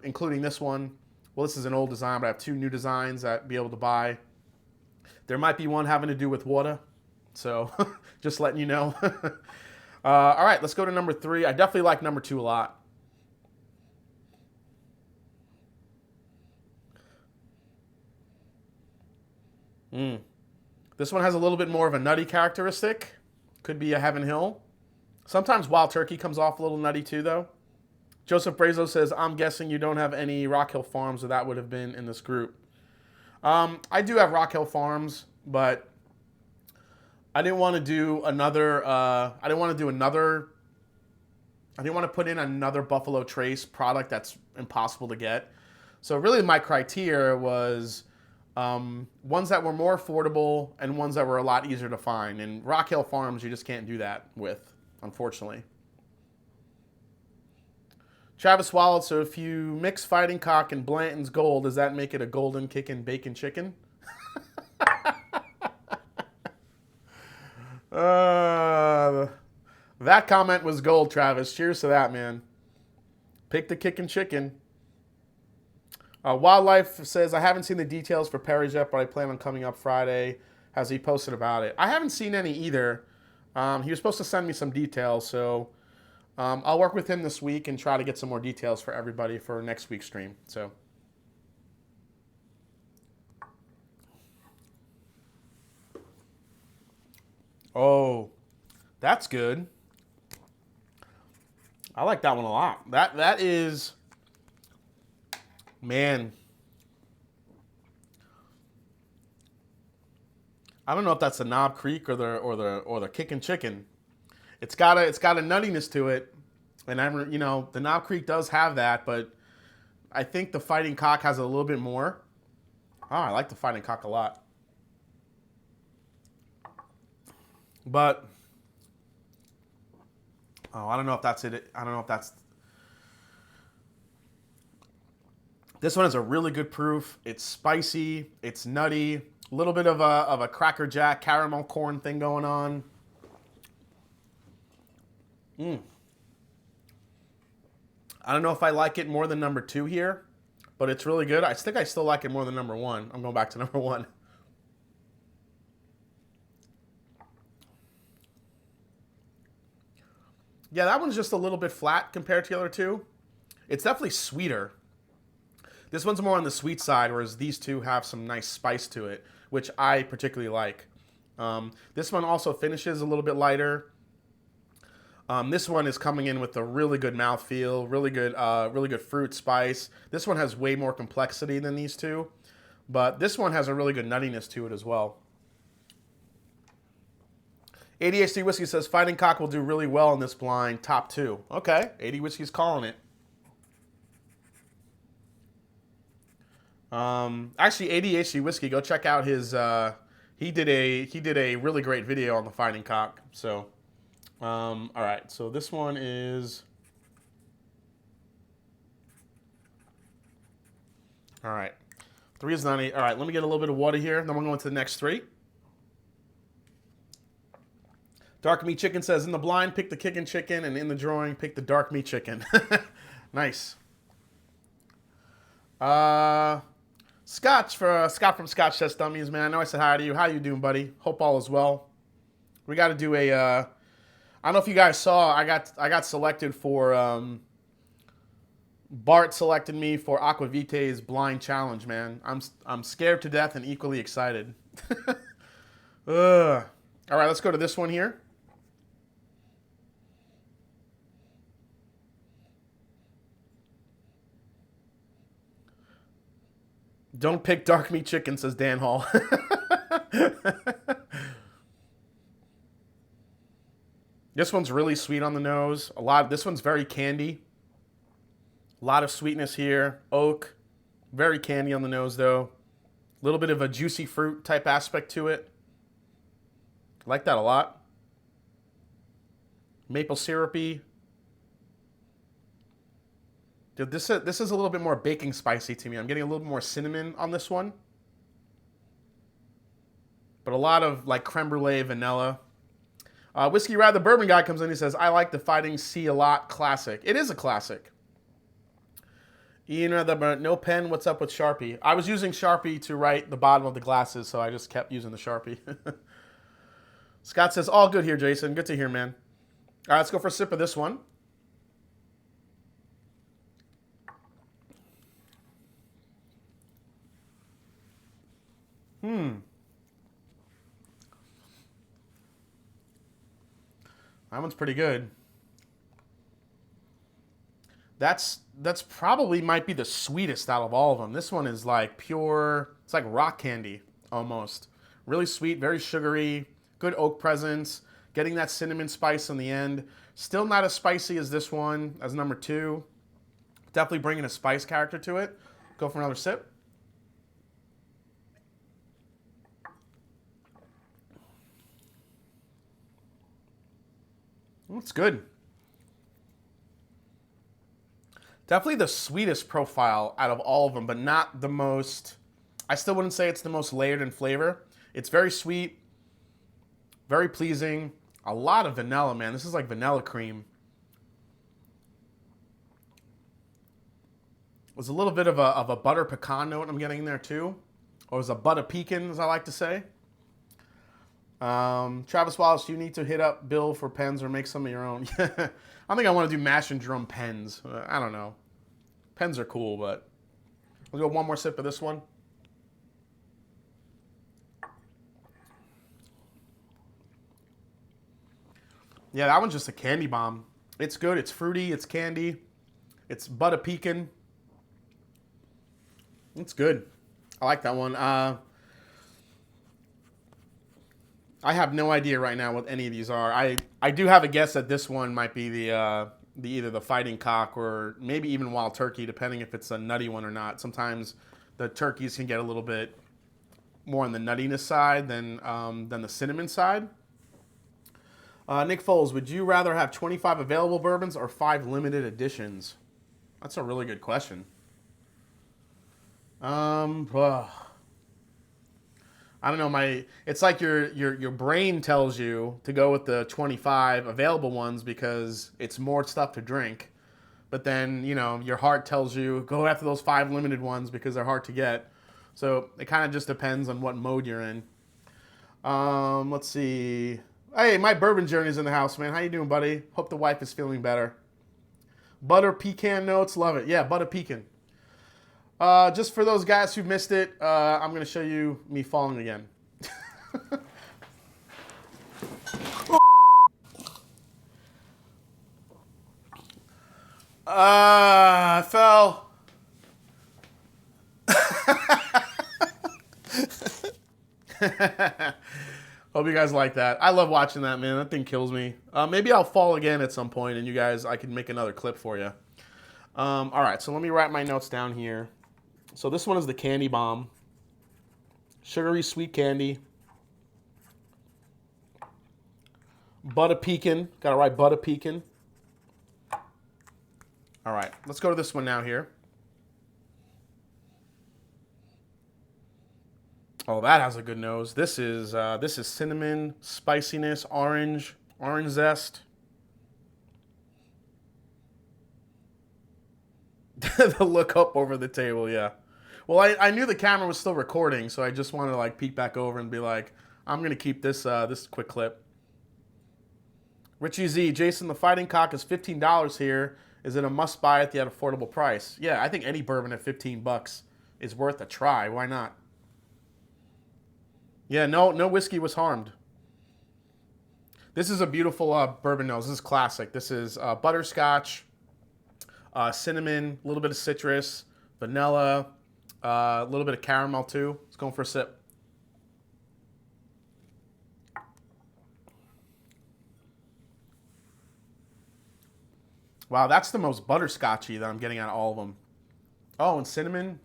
including this one. Well, this is an old design, but I have 2 new designs that I'll be able to buy. There might be one having to do with water, so just letting you know. All right, let's go to number 3. I definitely like number 2 a lot. This one has a little bit more of a nutty characteristic. Could be a Heaven Hill. Sometimes Wild Turkey comes off a little nutty too, though. Joseph Brazo says, I'm guessing you don't have any Rock Hill Farms, or that would have been in this group. I do have Rock Hill Farms, but I didn't want to do another. I didn't want to put in another Buffalo Trace product that's impossible to get. So really, my criteria was ones that were more affordable and ones that were a lot easier to find. And Rock Hill Farms, you just can't do that with, unfortunately. Travis Wallet, so if you mix Fighting Cock and Blanton's Gold, does that make it a golden kickin' bacon chicken? That comment was gold, Travis. Cheers to that, man. Pick the kickin' chicken. Wildlife says, I haven't seen the details for Perry's yet, but I plan on coming up Friday. Has he posted about it? I haven't seen any either. He was supposed to send me some details, so I'll work with him this week and try to get some more details for everybody for next week's stream. So, oh, that's good. I like that one a lot. That is, man. I don't know if that's the Knob Creek or the Kickin' Chicken. It's got a nuttiness to it, and the Knob Creek does have that, but I think the Fighting Cock has a little bit more. Oh, I like the Fighting Cock a lot, but I don't know if that's it. I don't know if that's. This one is a really good proof. It's spicy. It's nutty. A little bit of a Cracker Jack caramel corn thing going on. I don't know if I like it more than number 2 here, but it's really good. I think I still like it more than number 1. I'm going back to number 1. Yeah, that one's just a little bit flat compared to the other 2. It's definitely sweeter. This one's more on the sweet side, whereas these 2 have some nice spice to it, which I particularly like. This one also finishes a little bit lighter. This one is coming in with a really good mouthfeel, really good fruit spice. This one has way more complexity than these 2, but this one has a really good nuttiness to it as well. ADHD Whiskey says, Fighting Cock will do really well in this blind, top 2. Okay, AD Whiskey's calling it. Actually, ADHD Whiskey, go check out his, he did a really great video on the Fighting Cock, so... all right, so this one is, all right, 3 is 90. All right, let me get a little bit of water here, then we'll go into the next 3. Dark Meat Chicken says, in the blind, pick the Kickin' Chicken, and in the drawing, pick the Dark Meat Chicken. Nice. Scott from Scotch Test Dummies, man. I know I said hi to you. How you doing, buddy? Hope all is well. We got to do a, I don't know if you guys saw, I got selected for, Bart selected me for Aquavite's blind challenge, man. I'm scared to death and equally excited. All right, let's go to this one here. Don't pick Dark Meat Chicken, says Dan Hall. This one's really sweet on the nose. This one's very candy. A lot of sweetness here. Oak. Very candy on the nose, though. A little bit of a juicy fruit type aspect to it. I like that a lot. Maple syrupy. Dude, this is a little bit more baking spicy to me. I'm getting a little bit more cinnamon on this one. but a lot of like creme brulee, vanilla. Whiskey Rad, the bourbon guy, comes in. He says, I like the Fighting Sea a lot. Classic. It is a classic. Ian, no pen. What's up with Sharpie? I was using Sharpie to write the bottom of the glasses, so I just kept using the Sharpie. Scott says, all good here, Jason. Good to hear, man. All right, let's go for a sip of this one. That one's pretty good. That's probably might be the sweetest out of all of them. This one is like pure, it's like rock candy almost. Really sweet, very sugary, good oak presence, getting that cinnamon spice on the end. Still not as spicy as this one, as number 2. Definitely bringing a spice character to it. Go for another sip. It's good. Definitely the sweetest profile out of all of them, but not the most, I still wouldn't say it's the most layered in flavor. It's very sweet, very pleasing. A lot of vanilla, man. This is like vanilla cream. There's a little bit of a butter pecan note I'm getting in there too. Or it's a butter pecan, as I like to say. Travis Wallace, you need to hit up Bill for pens or make some of your own. I think I want to do mash and drum pens. I don't know. Pens are cool, but we'll go one more sip of this one. Yeah, that one's just a candy bomb. It's good. It's fruity. It's candy. It's butter pecan. It's good. I like that one. I have no idea right now what any of these are. I do have a guess that this one might be the either the Fighting Cock or maybe even Wild Turkey, depending if it's a nutty one or not. Sometimes the turkeys can get a little bit more on the nuttiness side than the cinnamon side. Nick Foles, would you rather have 25 available bourbons or 5 limited editions? That's a really good question. I don't know, it's like your brain tells you to go with the 25 available ones because it's more stuff to drink. But then, you know, your heart tells you go after those 5 limited ones because they're hard to get. So it kind of just depends on what mode you're in. Let's see. Hey, my bourbon journey's in the house, man. How you doing, buddy? Hope the wife is feeling better. Butter pecan notes, love it. Yeah, butter pecan. Just for those guys who missed it, I'm going to show you me falling again. I fell. Hope you guys like that. I love watching that, man. That thing kills me. Maybe I'll fall again at some point, and you guys, I can make another clip for you. All right, so let me write my notes down here. So this one is the candy bomb. Sugary sweet candy. Butter pecan. Gotta write butter pecan. All right, let's go to this one now here. Oh, that has a good nose. This is cinnamon, spiciness, orange zest. The look up over the table, yeah. Well, I knew the camera was still recording, so I just wanted to like peek back over and be like, I'm gonna keep this this quick clip. Richie Z, Jason, the Fighting Cock is $15 here. Is it a must buy at the affordable price? Yeah, I think any bourbon at $15 is worth a try. Why not? Yeah, no whiskey was harmed. This is a beautiful bourbon nose. This is classic. This is butterscotch, cinnamon, a little bit of citrus, vanilla, a little bit of caramel too. Let's go for a sip. Wow, that's the most butterscotchy that I'm getting out of all of them. Oh, and cinnamon,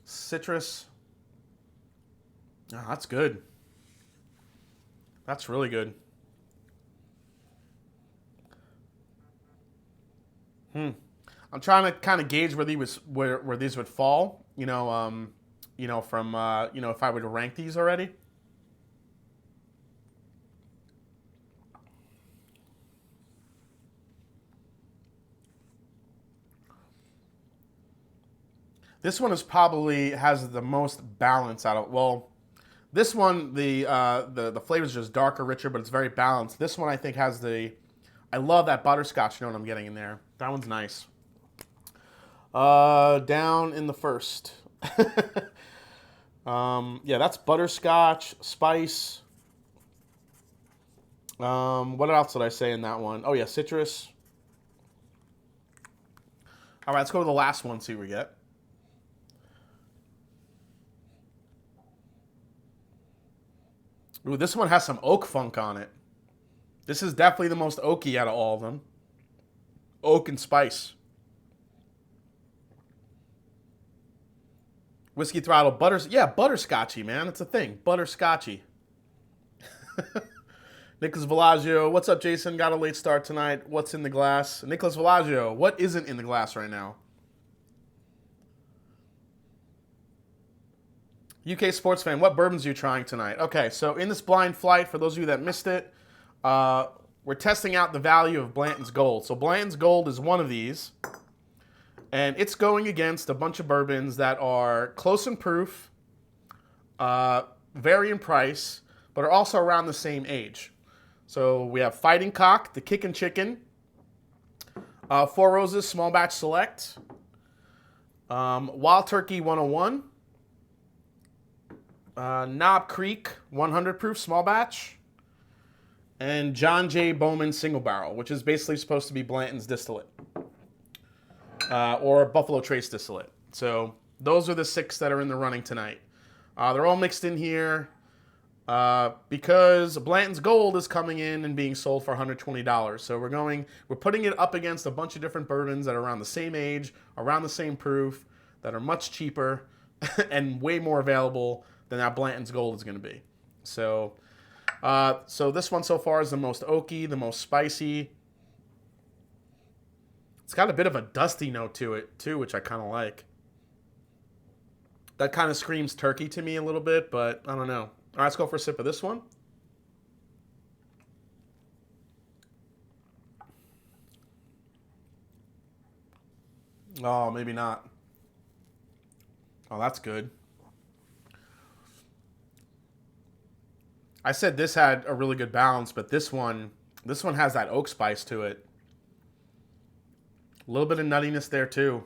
citrus. Oh, that's good. That's really good. I'm trying to kind of gauge where these would fall. You know, you know, from, you know, if I were to rank these already. This one is probably has the most balance out of, well, this one, the flavor is just darker, richer, but it's very balanced. This one I think has the, I love that butterscotch note I'm getting in there. That one's nice. Down in the first. Yeah, that's butterscotch, spice. What else did I say in that one? Oh yeah, citrus. All right, let's go to the last one, see what we get. Ooh, this one has some oak funk on it. This is definitely the most oaky out of all of them. Oak and spice. Whiskey Throttle, butterscotchy, man. It's a thing. Butterscotchy. Nicholas Villaggio, what's up, Jason? Got a late start tonight. What's in the glass? Nicholas Villaggio, what isn't in the glass right now? UK sports fan, what bourbons are you trying tonight? Okay, so in this blind flight, for those of you that missed it, we're testing out the value of Blanton's Gold. So Blanton's Gold is one of these, and it's going against a bunch of bourbons that are close in proof, vary in price, but are also around the same age. So we have Fighting Cock, the Kickin' Chicken, Four Roses Small Batch Select, Wild Turkey 101, Knob Creek 100 proof small batch, and John J. Bowman single barrel, which is basically supposed to be Blanton's distillate, or Buffalo Trace distillate. So those are the 6 that are in the running tonight. They're all mixed in here because Blanton's Gold is coming in and being sold for $120. So we're putting it up against a bunch of different bourbons that are around the same age, around the same proof, that are much cheaper and way more available than that Blanton's Gold is going to be. So, so this one so far is the most oaky, the most spicy. It's got a bit of a dusty note to it too, which I kind of like. That kind of screams turkey to me a little bit, but I don't know. All right, let's go for a sip of this one. Oh, maybe not. Oh, that's good. I said this had a really good balance, but this one has that oak spice to it. A little bit of nuttiness there too.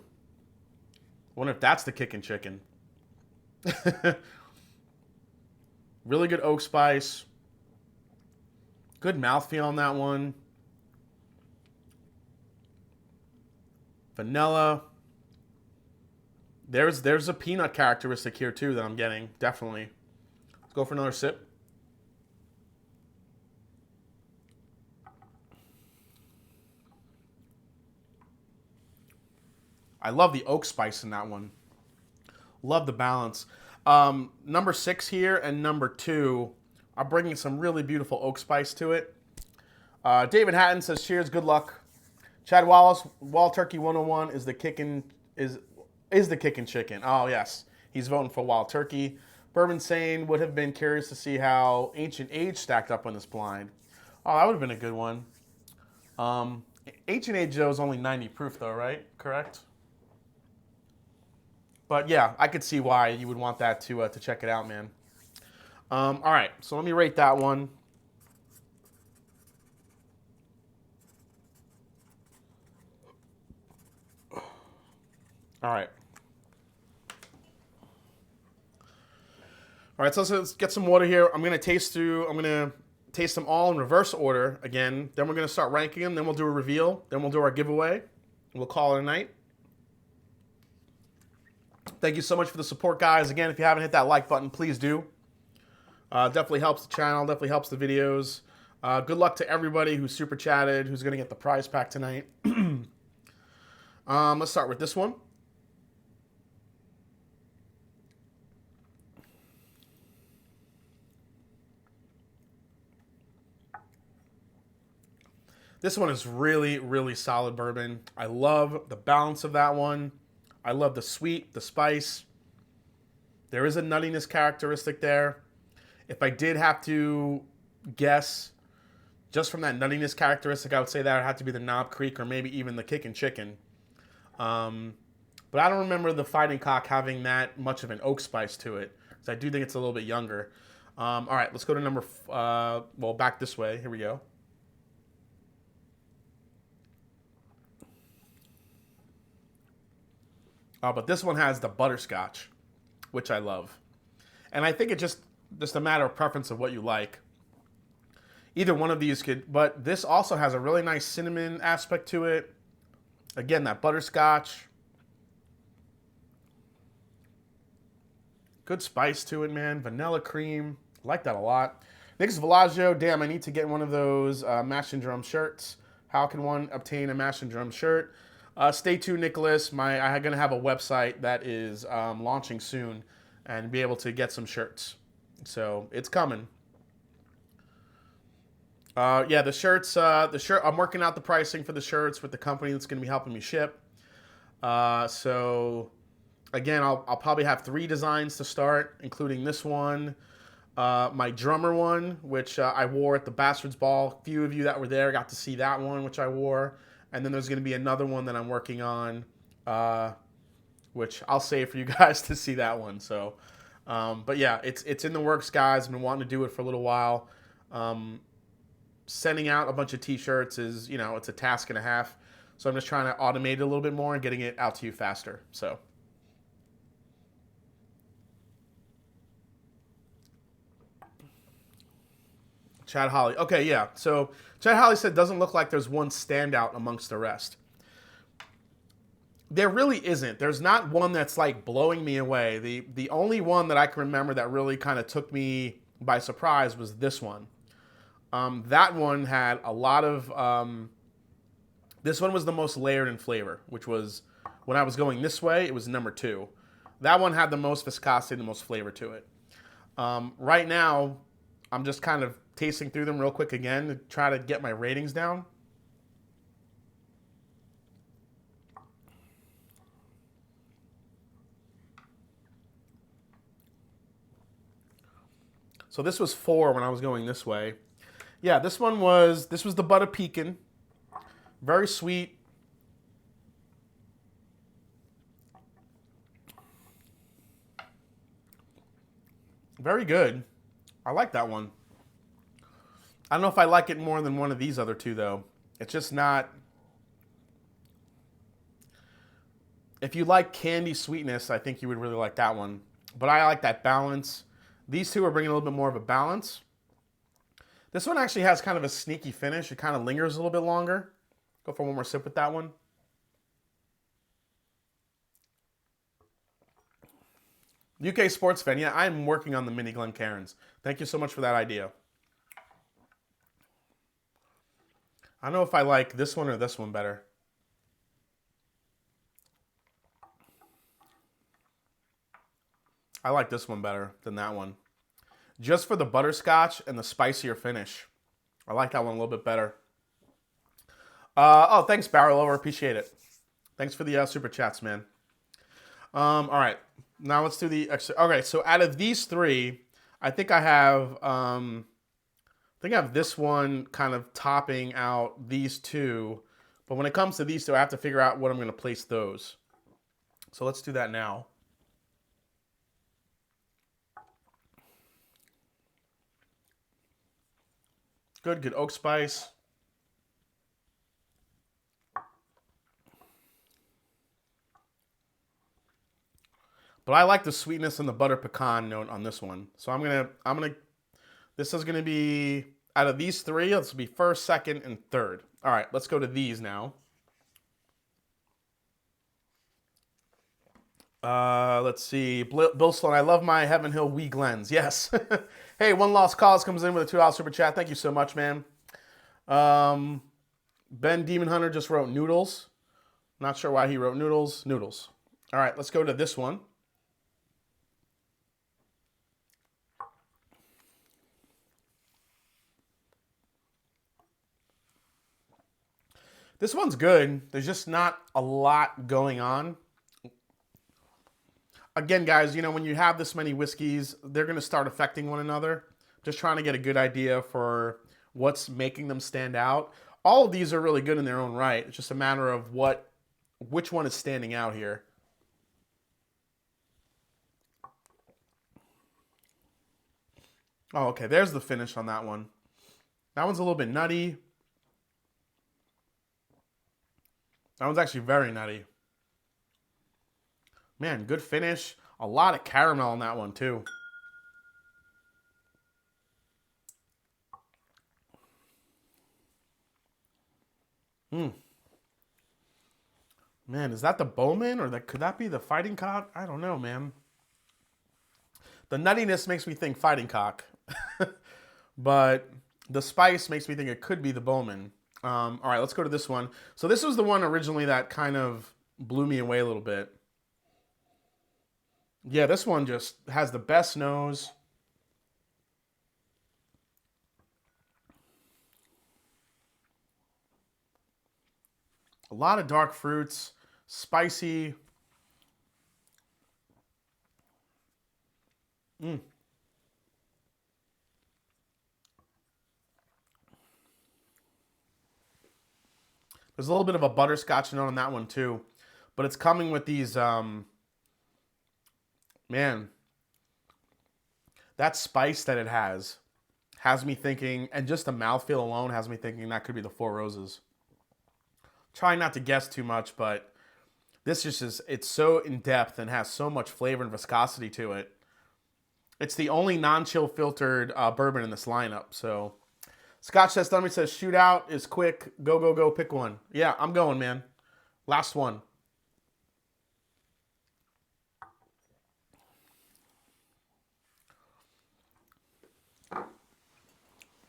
I wonder if that's the Kickin' Chicken. Really good oak spice. Good mouthfeel on that one. Vanilla. There's a peanut characteristic here too that I'm getting, definitely. Let's go for another sip. I love the oak spice in that one. Love the balance. Number 6 here and number 2 are bringing some really beautiful oak spice to it. David Hatton says, cheers, good luck. Chad Wallace, Wild Turkey 101 is the kickin' chicken. Oh, yes. He's voting for Wild Turkey. Bourbon Sane would have been curious to see how Ancient Age stacked up on this blind. Oh, that would have been a good one. Ancient Age, though, is only 90 proof, though, right? Correct? But yeah, I could see why you would want that to check it out, man. All right, so let me rate that one. All right. All right, so let's get some water here. I'm gonna taste them all in reverse order again. Then we're gonna start ranking them. Then we'll do a reveal. Then we'll do our giveaway. We'll call it a night. Thank you so much for the support, guys. Again, if you haven't hit that like button, please do. Definitely helps the channel, definitely helps the videos. Good luck to everybody who super chatted, who's going to get the prize pack tonight. Let's start with this one. This one is really, really solid bourbon. I love the balance of that one. I love the sweet, the spice. There is a nuttiness characteristic there. If I did have to guess, just from that nuttiness characteristic, I would say that would have to be the Knob Creek or maybe even the Kickin' Chicken. But I don't remember the Fighting Cock having that much of an oak spice to it. So I do think it's a little bit younger. All right, let's go to number, well, back this way. Here we go. But this one has the butterscotch, which I love. And I think it's just a matter of preference of what you like. Either one of these could, but this also has a really nice cinnamon aspect to it. Again, that butterscotch. Good spice to it, man. Vanilla cream. I like that a lot. Nick's Villaggio. Damn, I need to get one of those Mash and Drum shirts. How can one obtain a Mash and Drum shirt? Stay tuned, Nicholas. I'm going to have a website that is launching soon and be able to get some shirts. So it's coming. Yeah, the shirts. I'm working out the pricing for the shirts with the company that's going to be helping me ship. So again, I'll probably have 3 designs to start, including this one, my drummer one, which I wore at the Bastards Ball. A few of you that were there got to see that one, which I wore. And then there's going to be another one that I'm working on, which I'll save for you guys to see that one. So, but yeah, it's in the works, guys. I've been wanting to do it for a little while. Sending out a bunch of t-shirts is, it's a task and a half. So I'm just trying to automate it a little bit more and getting it out to you faster. So. Chad Holly. Okay, yeah. So Chad Holly said, doesn't look like there's one standout amongst the rest. There really isn't. There's not one that's like blowing me away. The only one that I can remember that really kind of took me by surprise was this one. That one had a lot of... this one was the most layered in flavor, which was, when I was going this way, it was number 2. That one had the most viscosity, the most flavor to it. Right now, I'm just kind of tasting through them real quick again to try to get my ratings down. So this was 4 when I was going this way. Yeah, this was the Butter Pecan. Very sweet. Very good. I like that one. I don't know if I like it more than one of these other 2, though. It's just not... If you like candy sweetness, I think you would really like that one. But I like that balance. These 2 are bringing a little bit more of a balance. This one actually has kind of a sneaky finish. It kind of lingers a little bit longer. Go for one more sip with that one. UK sports fan. Yeah, I'm working on the mini Glencairns. Thank you so much for that idea. I don't know if I like this one or this one better. I like this one better than that one. Just for the butterscotch and the spicier finish. I like that one a little bit better. Oh, thanks, Barrel Over. Appreciate it. Thanks for the super chats, man. All right. Now let's do the extra. Okay, so out of these 3, I think I have this one kind of topping out these 2. But when it comes to these 2, I have to figure out what I'm going to place those. So let's do that now. Good oak spice. But I like the sweetness and the butter pecan note on this one. So this is gonna be, out of these 3, this will be first, second, and third. All right, let's go to these now. Let's see. Bill Sloan, I love my Heaven Hill Wee Glens. Yes. Hey, One Lost Cause comes in with a $2 super chat. Thank you so much, man. Ben Demon Hunter just wrote noodles. Not sure why he wrote noodles. Noodles. All right, let's go to this one. This one's good. There's just not a lot going on. Again, guys, you know, when you have this many whiskeys, they're going to start affecting one another. Just trying to get a good idea for what's making them stand out. All of these are really good in their own right. It's just a matter of which one is standing out here. Oh, okay. There's the finish on that one. That one's a little bit nutty. That one's actually very nutty. Man, good finish. A lot of caramel on that one, too. Man, is that the Bowman or could that be the Fighting Cock? I don't know, man. The nuttiness makes me think Fighting Cock. But the spice makes me think it could be the Bowman. All right, let's go to this one. So this was the one originally that kind of blew me away a little bit. Yeah, this one just has the best nose. A lot of dark fruits, spicy. There's a little bit of a butterscotch note on that one too. But it's coming with these, man, that spice that it has me thinking, and just the mouthfeel alone has me thinking that could be the Four Roses. Trying not to guess too much, but this just is, it's so in-depth and has so much flavor and viscosity to it. It's the only non-chill filtered bourbon in this lineup, so... Scotch Says Dummy says, shootout is quick. Go, go, go, pick one. Yeah, I'm going, man. Last one.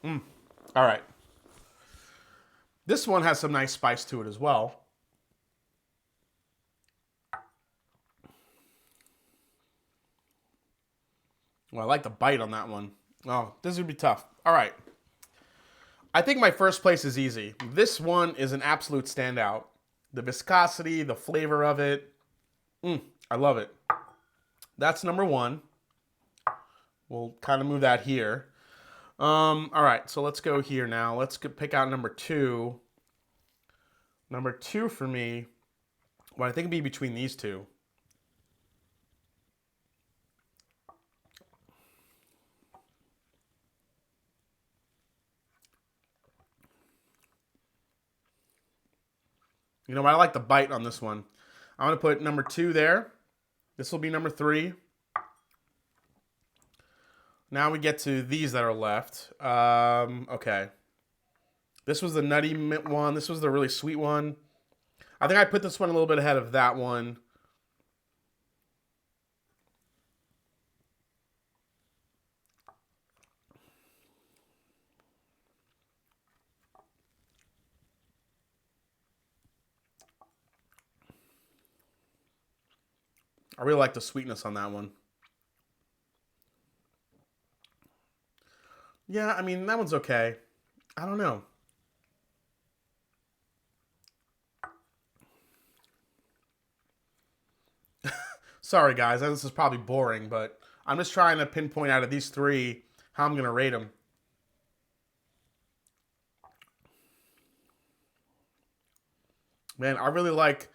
All right. This one has some nice spice to it as well. Well, I like the bite on that one. Oh, this would be tough. All right. I think my first place is easy. This one is an absolute standout. The viscosity, the flavor of it. I love it. That's number one. We'll kind of move that here. All right, so let's go here now. Let's pick out number two. Number two for me, well, I think it'd be between these two. You know what? I like the bite on this one. I'm going to put number two there. This will be number three. Now we get to these that are left. Okay. This was the nutty mint one. This was the really sweet one. I think I put this one a little bit ahead of that one. I really like the sweetness on that one. Yeah, I mean, that one's okay. I don't know. Sorry, guys. This is probably boring, but I'm just trying to pinpoint out of these three how I'm going to rate them. Man, I really like...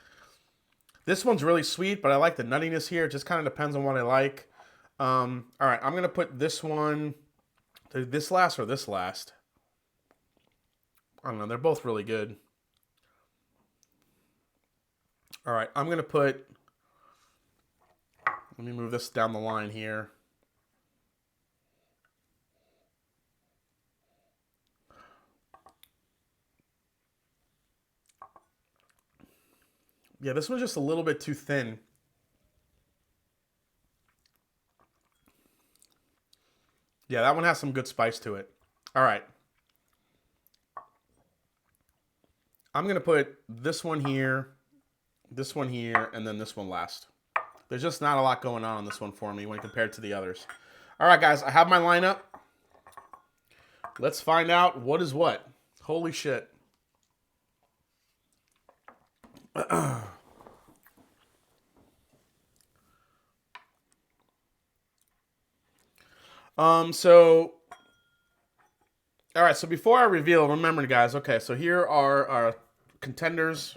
This one's really sweet, but I like the nuttiness here. It just kind of depends on what I like. All right, I'm going to put this one... This last or this last? I don't know. They're both really good. All right, I'm going to put... Let me move this down the line here. Yeah, this one's just a little bit too thin. Yeah, that one has some good spice to it. All right. I'm going to put this one here, and then this one last. There's just not a lot going on this one for me when compared to the others. All right, guys, I have my lineup. Let's find out what is what. Holy shit. So, all right. So before I reveal, remember, guys. Okay, so here are our contenders: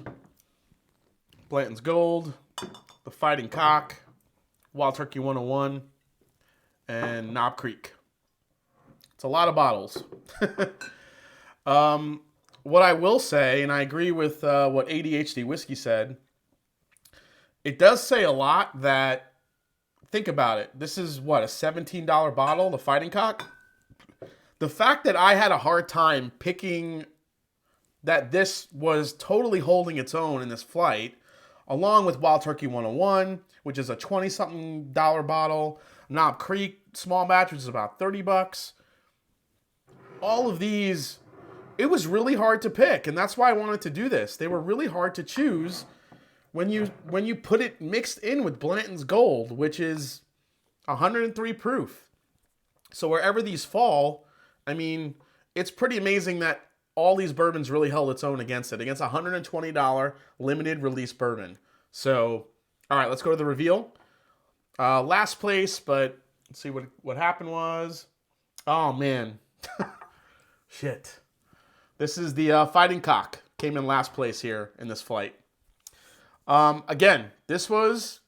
Blanton's Gold, the Fighting Cock, Wild Turkey 101, and Knob Creek. It's a lot of bottles. What I will say, and I agree with what ADHD Whiskey said, it does say a lot that, think about it. This is what, a $17 bottle, the Fighting Cock? The fact that I had a hard time picking that this was totally holding its own in this flight, along with Wild Turkey 101, which is a 20-something bottle, Knob Creek small batch, which is about 30 bucks. All of these, it was really hard to pick, and that's why I wanted to do this. They were really hard to choose when you put it mixed in with Blanton's Gold, which is 103 proof. So wherever these fall, I mean, it's pretty amazing that all these bourbons really held its own against it, against a $120 limited release bourbon. So, all right, let's go to the reveal. Last place, but let's see what happened was. Oh, man. Shit. This is the Fighting Cock. Came in last place here in this flight. Again, this was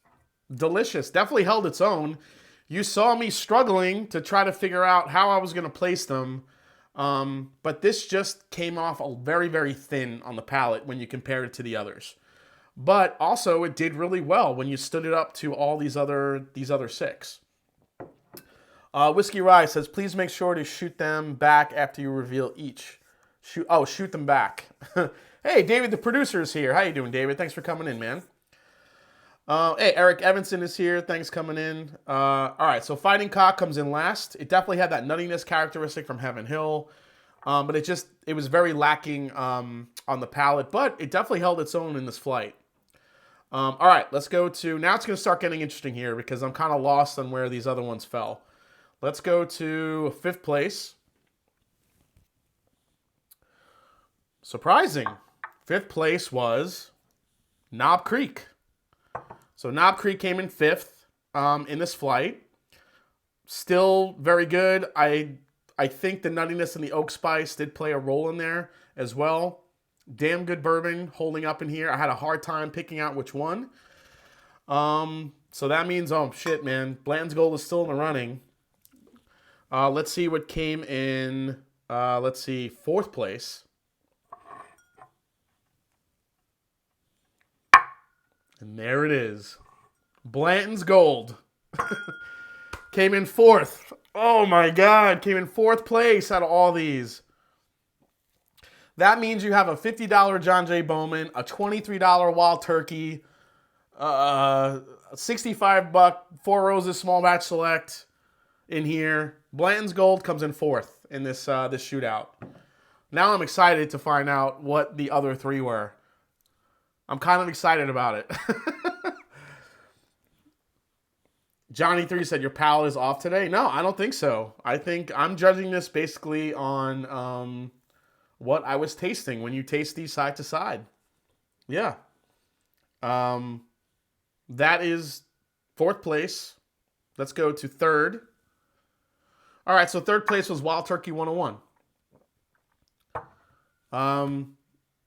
delicious. Definitely held its own. You saw me struggling to try to figure out how I was going to place them. But this just came off very, very thin on the palate when you compare it to the others. But also, it did really well when you stood it up to all these other six. Whiskey Rye says, please make sure to shoot them back after you reveal each. Shoot them back. Hey, David, the producer is here. How you doing, David? Thanks for coming in, man. Hey, Eric Evanson is here. Thanks coming in. All right, so Fighting Cock comes in last. It definitely had that nuttiness characteristic from Heaven Hill, but it was very lacking on the palate, but it definitely held its own in this flight. All right, let's go to, now it's going to start getting interesting here because I'm kind of lost on where these other ones fell. Let's go to 5th place. Surprising. 5th place was Knob Creek. So Knob Creek came in 5th in this flight. Still very good. I think the nuttiness and the oak spice did play a role in there as well. Damn good bourbon holding up in here. I had a hard time picking out which one. So that means, oh shit, man, Blanton's Gold is still in the running. Let's see what came in, 4th place. And there it is. Blanton's Gold. Came in 4th. Oh my God. Came in 4th place out of all these. That means you have a $50 John J. Bowman, a $23 Wild Turkey, a $65 Four Roses Small Batch Select in here. Blanton's Gold comes in 4th in this shootout. Now I'm excited to find out what the other 3 were. I'm kind of excited about it. Johnny 3 said, your palate is off today? No, I don't think so. I think I'm judging this basically on what I was tasting when you taste these side to side. Yeah. That is 4th place. Let's go to 3rd. All right, so 3rd place was Wild Turkey 101.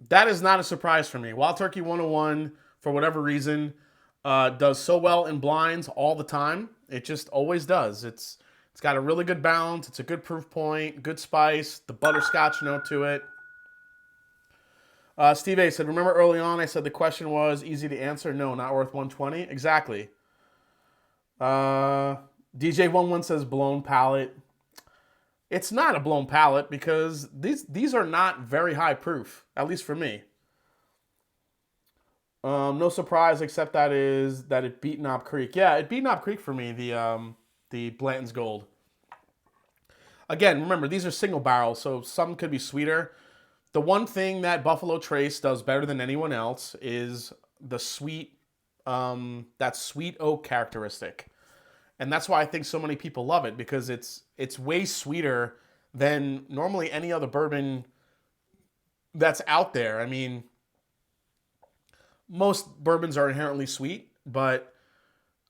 That is not a surprise for me. Wild Turkey 101, for whatever reason, does so well in blinds all the time. It just always does. It's got a really good balance. It's a good proof point, good spice, the butterscotch note to it. Steve A said, remember early on I said the question was easy to answer? No, not worth 120. Exactly. DJ11 says blown palate. It's not a blown palate because these are not very high proof, at least for me. No surprise except that it beat Knob Creek. Yeah, it beat Knob Creek for me, the Blanton's Gold. Again, remember, these are single barrels, so some could be sweeter. The one thing that Buffalo Trace does better than anyone else is the sweet, that sweet oak characteristic. And that's why I think so many people love it, because it's way sweeter than normally any other bourbon that's out there. I mean, most bourbons are inherently sweet, but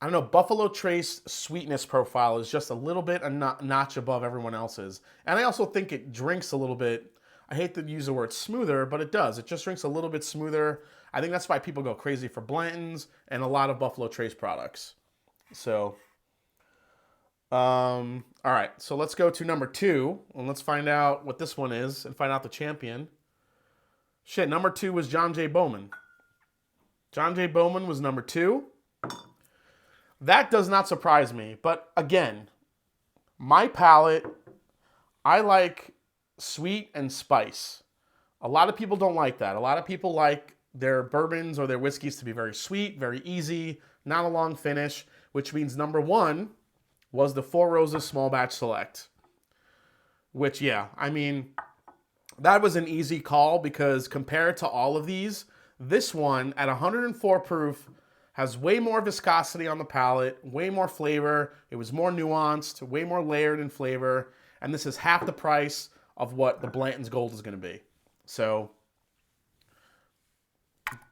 I don't know, Buffalo Trace sweetness profile is just a little bit a notch above everyone else's. And I also think it drinks a little bit, I hate to use the word smoother, but it does. It just drinks a little bit smoother. I think that's why people go crazy for Blantons and a lot of Buffalo Trace products. So, all right, so let's go to number 2, and let's find out what this one is and find out the champion. Shit, number 2 was John J. Bowman. John J. Bowman was number 2. That does not surprise me. But again, my palate, I like sweet and spice. A lot of people don't like that. A lot of people like their bourbons or their whiskeys to be very sweet, very easy, not a long finish, which means number 1 was the Four Roses Small Batch Select. Which, yeah, I mean, that was an easy call because compared to all of these, this one at 104 proof has way more viscosity on the palate, way more flavor. It was more nuanced, way more layered in flavor. And this is half the price of what the Blanton's Gold is going to be. So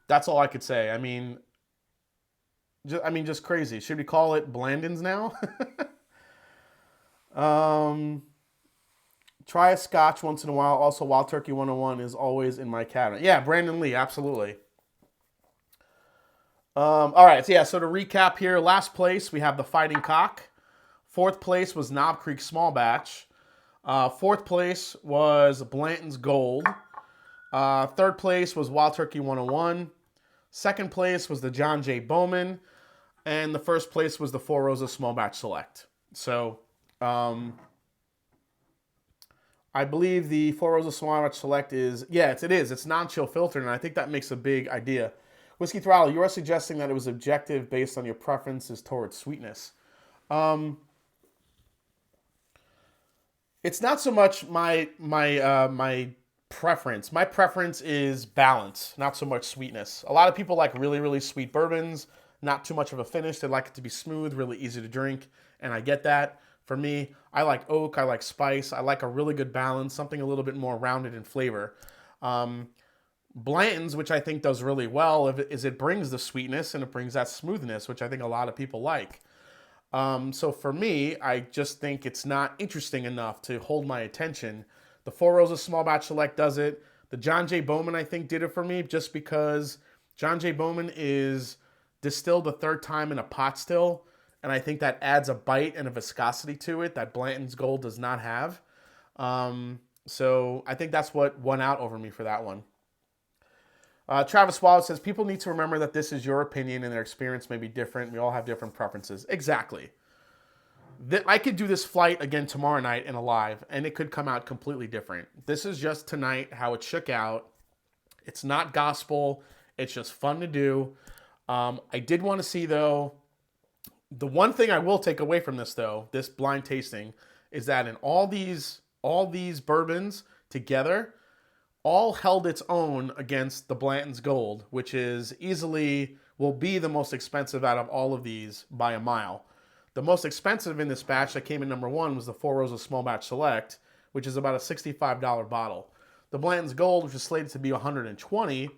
that's all I could say. I mean, just crazy. Should we call it Blandon's now? Try a scotch once in a while. Also, Wild Turkey 101 is always in my cabinet. Yeah, Brandon Lee, absolutely. All right, so yeah, so to recap here, last place, we have the Fighting Cock. 4th place was Knob Creek Small Batch. 4th place was Blanton's Gold. 3rd place was Wild Turkey 101. 2nd place was the John J. Bowman. And the 1st place was the Four Roses Small Batch Select. So, I believe the Four Roses Small Batch Select is, yeah, it is. It's non-chill filtered, and I think that makes a big idea. Whiskey Throttle, you are suggesting that it was objective based on your preferences towards sweetness. It's not so much my preference. My preference is balance, not so much sweetness. A lot of people like really, really sweet bourbons, not too much of a finish. They like it to be smooth, really easy to drink, and I get that. For me, I like oak, I like spice, I like a really good balance, something a little bit more rounded in flavor. Blanton's, which I think does really well, is it brings the sweetness and it brings that smoothness, which I think a lot of people like. So for me, I just think it's not interesting enough to hold my attention. The Four Roses Small Batch Select does it. The John J. Bowman, I think, did it for me just because John J. Bowman is distilled the 3rd time in a pot still, and I think that adds a bite and a viscosity to it that Blanton's Gold does not have. So I think that's what won out over me for that one. Travis Wallace says, people need to remember that this is your opinion and their experience may be different. We all have different preferences. Exactly. I could do this flight again tomorrow night in a live, and it could come out completely different. This is just tonight how it shook out. It's not gospel. It's just fun to do. I did want to see, though, the one thing I will take away from this, though, this blind tasting, is that in all these bourbons together, all held its own against the Blanton's Gold, which is will be the most expensive out of all of these by a mile. The most expensive in this batch that came in number 1 was the Four Roses Small Batch Select, which is about a $65 bottle. The Blanton's Gold, which is slated to be $120,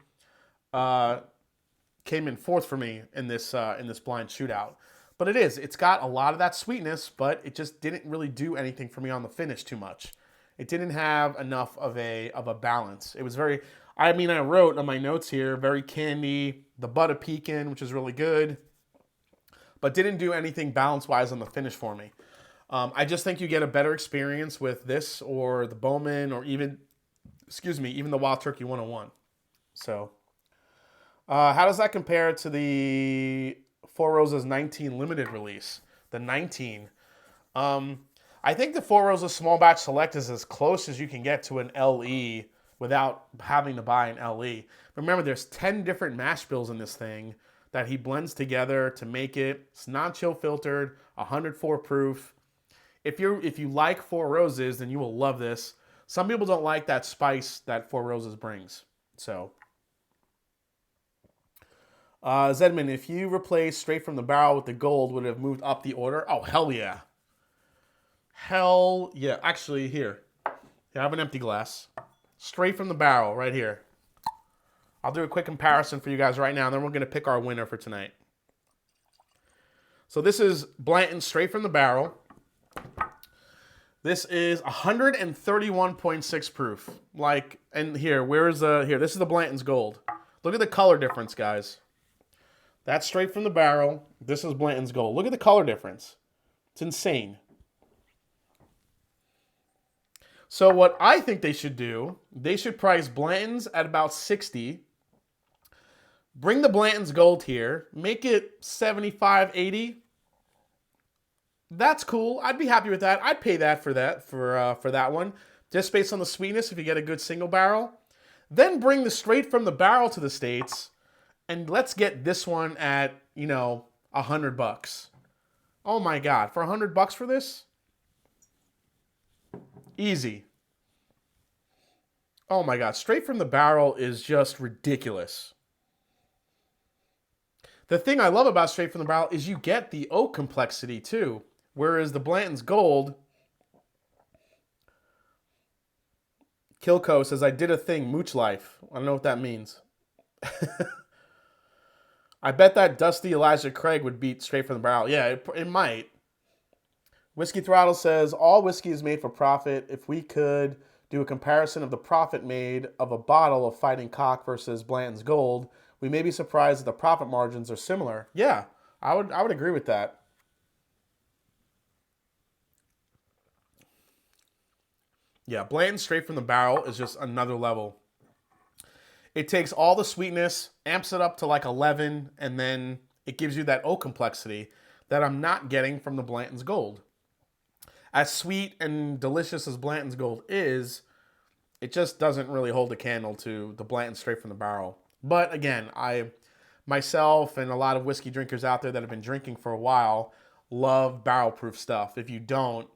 came in 4th for me in this blind shootout. But it's got a lot of that sweetness, but it just didn't really do anything for me on the finish too much. It didn't have enough of a balance. It was very, I wrote on my notes here, very candy, the Butter Pecan, which is really good, but didn't do anything balance-wise on the finish for me. I just think you get a better experience with this or the Bowman or even the Wild Turkey 101. So, how does that compare to the Four Roses 19 limited release? The 19. I think the Four Roses Small Batch Select is as close as you can get to an LE without having to buy an LE. Remember, there's 10 different mash bills in this thing that he blends together to make it. It's non-chill filtered, 104 proof. If you like Four Roses, then you will love this. Some people don't like that spice that Four Roses brings. So, Zedman, if you replace straight from the barrel with the gold, would it have moved up the order? Oh, hell yeah. Hell yeah. Actually, here. I have an empty glass. Straight from the barrel, right here. I'll do a quick comparison for you guys right now, and then we're going to pick our winner for tonight. So this is Blanton straight from the barrel. This is 131.6 proof. Like, and here, here, this is the Blanton's Gold. Look at the color difference, guys. That's straight from the barrel. This is Blanton's Gold. Look at the color difference. It's insane. So what I think they should do, they should price Blanton's at about 60. Bring the Blanton's Gold here. Make it 75, 80. That's cool. I'd be happy with that. I'd pay that for that one. Just based on the sweetness if you get a good single barrel. Then bring the straight from the barrel to the States. And let's get this one at, you know, $100. Oh my God. For $100 for this? Easy. Oh my God. Straight from the barrel is just ridiculous. The thing I love about straight from the barrel is you get the oak complexity too. Whereas the Blanton's Gold, Kilco says, I did a thing, mooch life. I don't know what that means. I bet that dusty Elijah Craig would beat straight from the barrel. Yeah, it might. Whiskey Throttle says, all whiskey is made for profit. If we could do a comparison of the profit made of a bottle of Fighting Cock versus Blanton's Gold, we may be surprised that the profit margins are similar. Yeah, I would agree with that. Yeah, Blanton straight from the barrel is just another level. It takes all the sweetness, amps it up to like 11, and then it gives you that oak complexity that I'm not getting from the Blanton's Gold. As sweet and delicious as Blanton's Gold is, it just doesn't really hold a candle to the Blanton straight from the barrel. But again, myself and a lot of whiskey drinkers out there that have been drinking for a while love barrel-proof stuff. If you don't,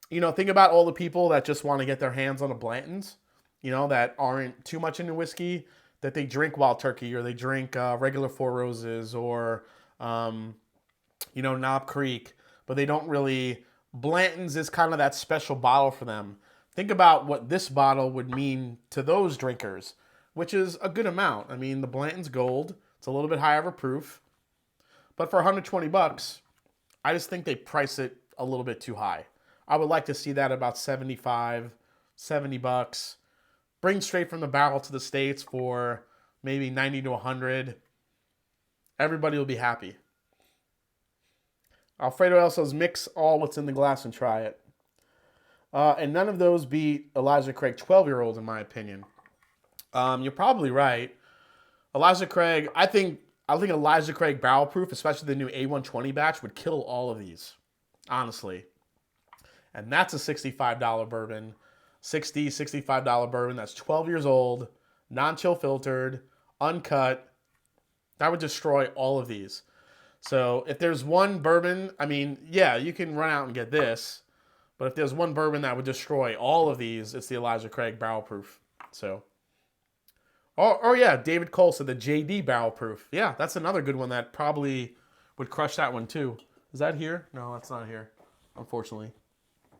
you know, think about all the people that just want to get their hands on a Blanton's, you know, that aren't too much into whiskey, that they drink Wild Turkey or they drink regular Four Roses or, you know, Knob Creek, but they don't really, Blanton's is kind of that special bottle for them. Think about what this bottle would mean to those drinkers, which is a good amount. I mean, the Blanton's Gold, it's a little bit higher of a proof, but for $120, I just think they price it a little bit too high. I would like to see that about 75, $70. Bring straight from the barrel to the States for maybe 90 to 100. Everybody will be happy. Alfredo El says, mix all what's in the glass and try it. And none of those beat Elijah Craig 12-year-old, in my opinion. You're probably right. Elijah Craig, I think Elijah Craig barrel proof, especially the new A120 batch, would kill all of these, honestly. And that's a $65 bourbon, $65 bourbon. That's 12 years old, non-chill filtered, uncut. That would destroy all of these. So if there's one bourbon, I mean, yeah, you can run out and get this. But if there's one bourbon that would destroy all of these, it's the Elijah Craig barrel proof. So, oh yeah, David Cole said the JD barrel proof. Yeah, that's another good one that probably would crush that one too. Is that here? No, that's not here, unfortunately.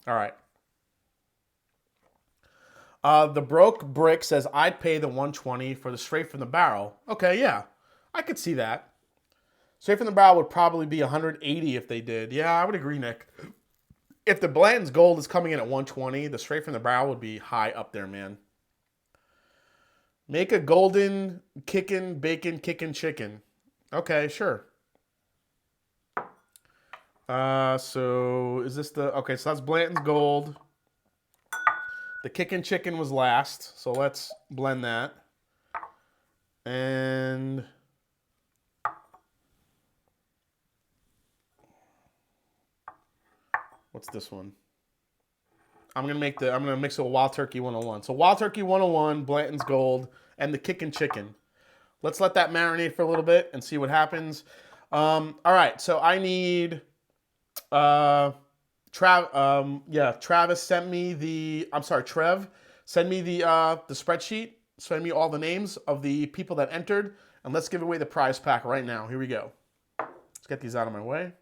All right. The Broke Brick says, I'd pay the $120 for the straight from the barrel. Okay, yeah. I could see that. Straight from the barrel would probably be $180 if they did. Yeah, I would agree, Nick. If the Blanton's Gold is coming in at $120, the straight from the barrel would be high up there, man. Make a golden kickin' bacon kickin' chicken. Okay, sure. So is this the, okay, so that's Blanton's Gold. The kickin' chicken was last, so let's blend that. And what's this one? I'm gonna mix it with Wild Turkey 101. So Wild Turkey 101, Blanton's Gold, and the kickin' chicken. Let's let that marinate for a little bit and see what happens. All right, so I need Travis sent me the, Trev, send me the spreadsheet, send me all the names of the people that entered, and let's give away the prize pack right now. Here we go. Let's get these out of my way.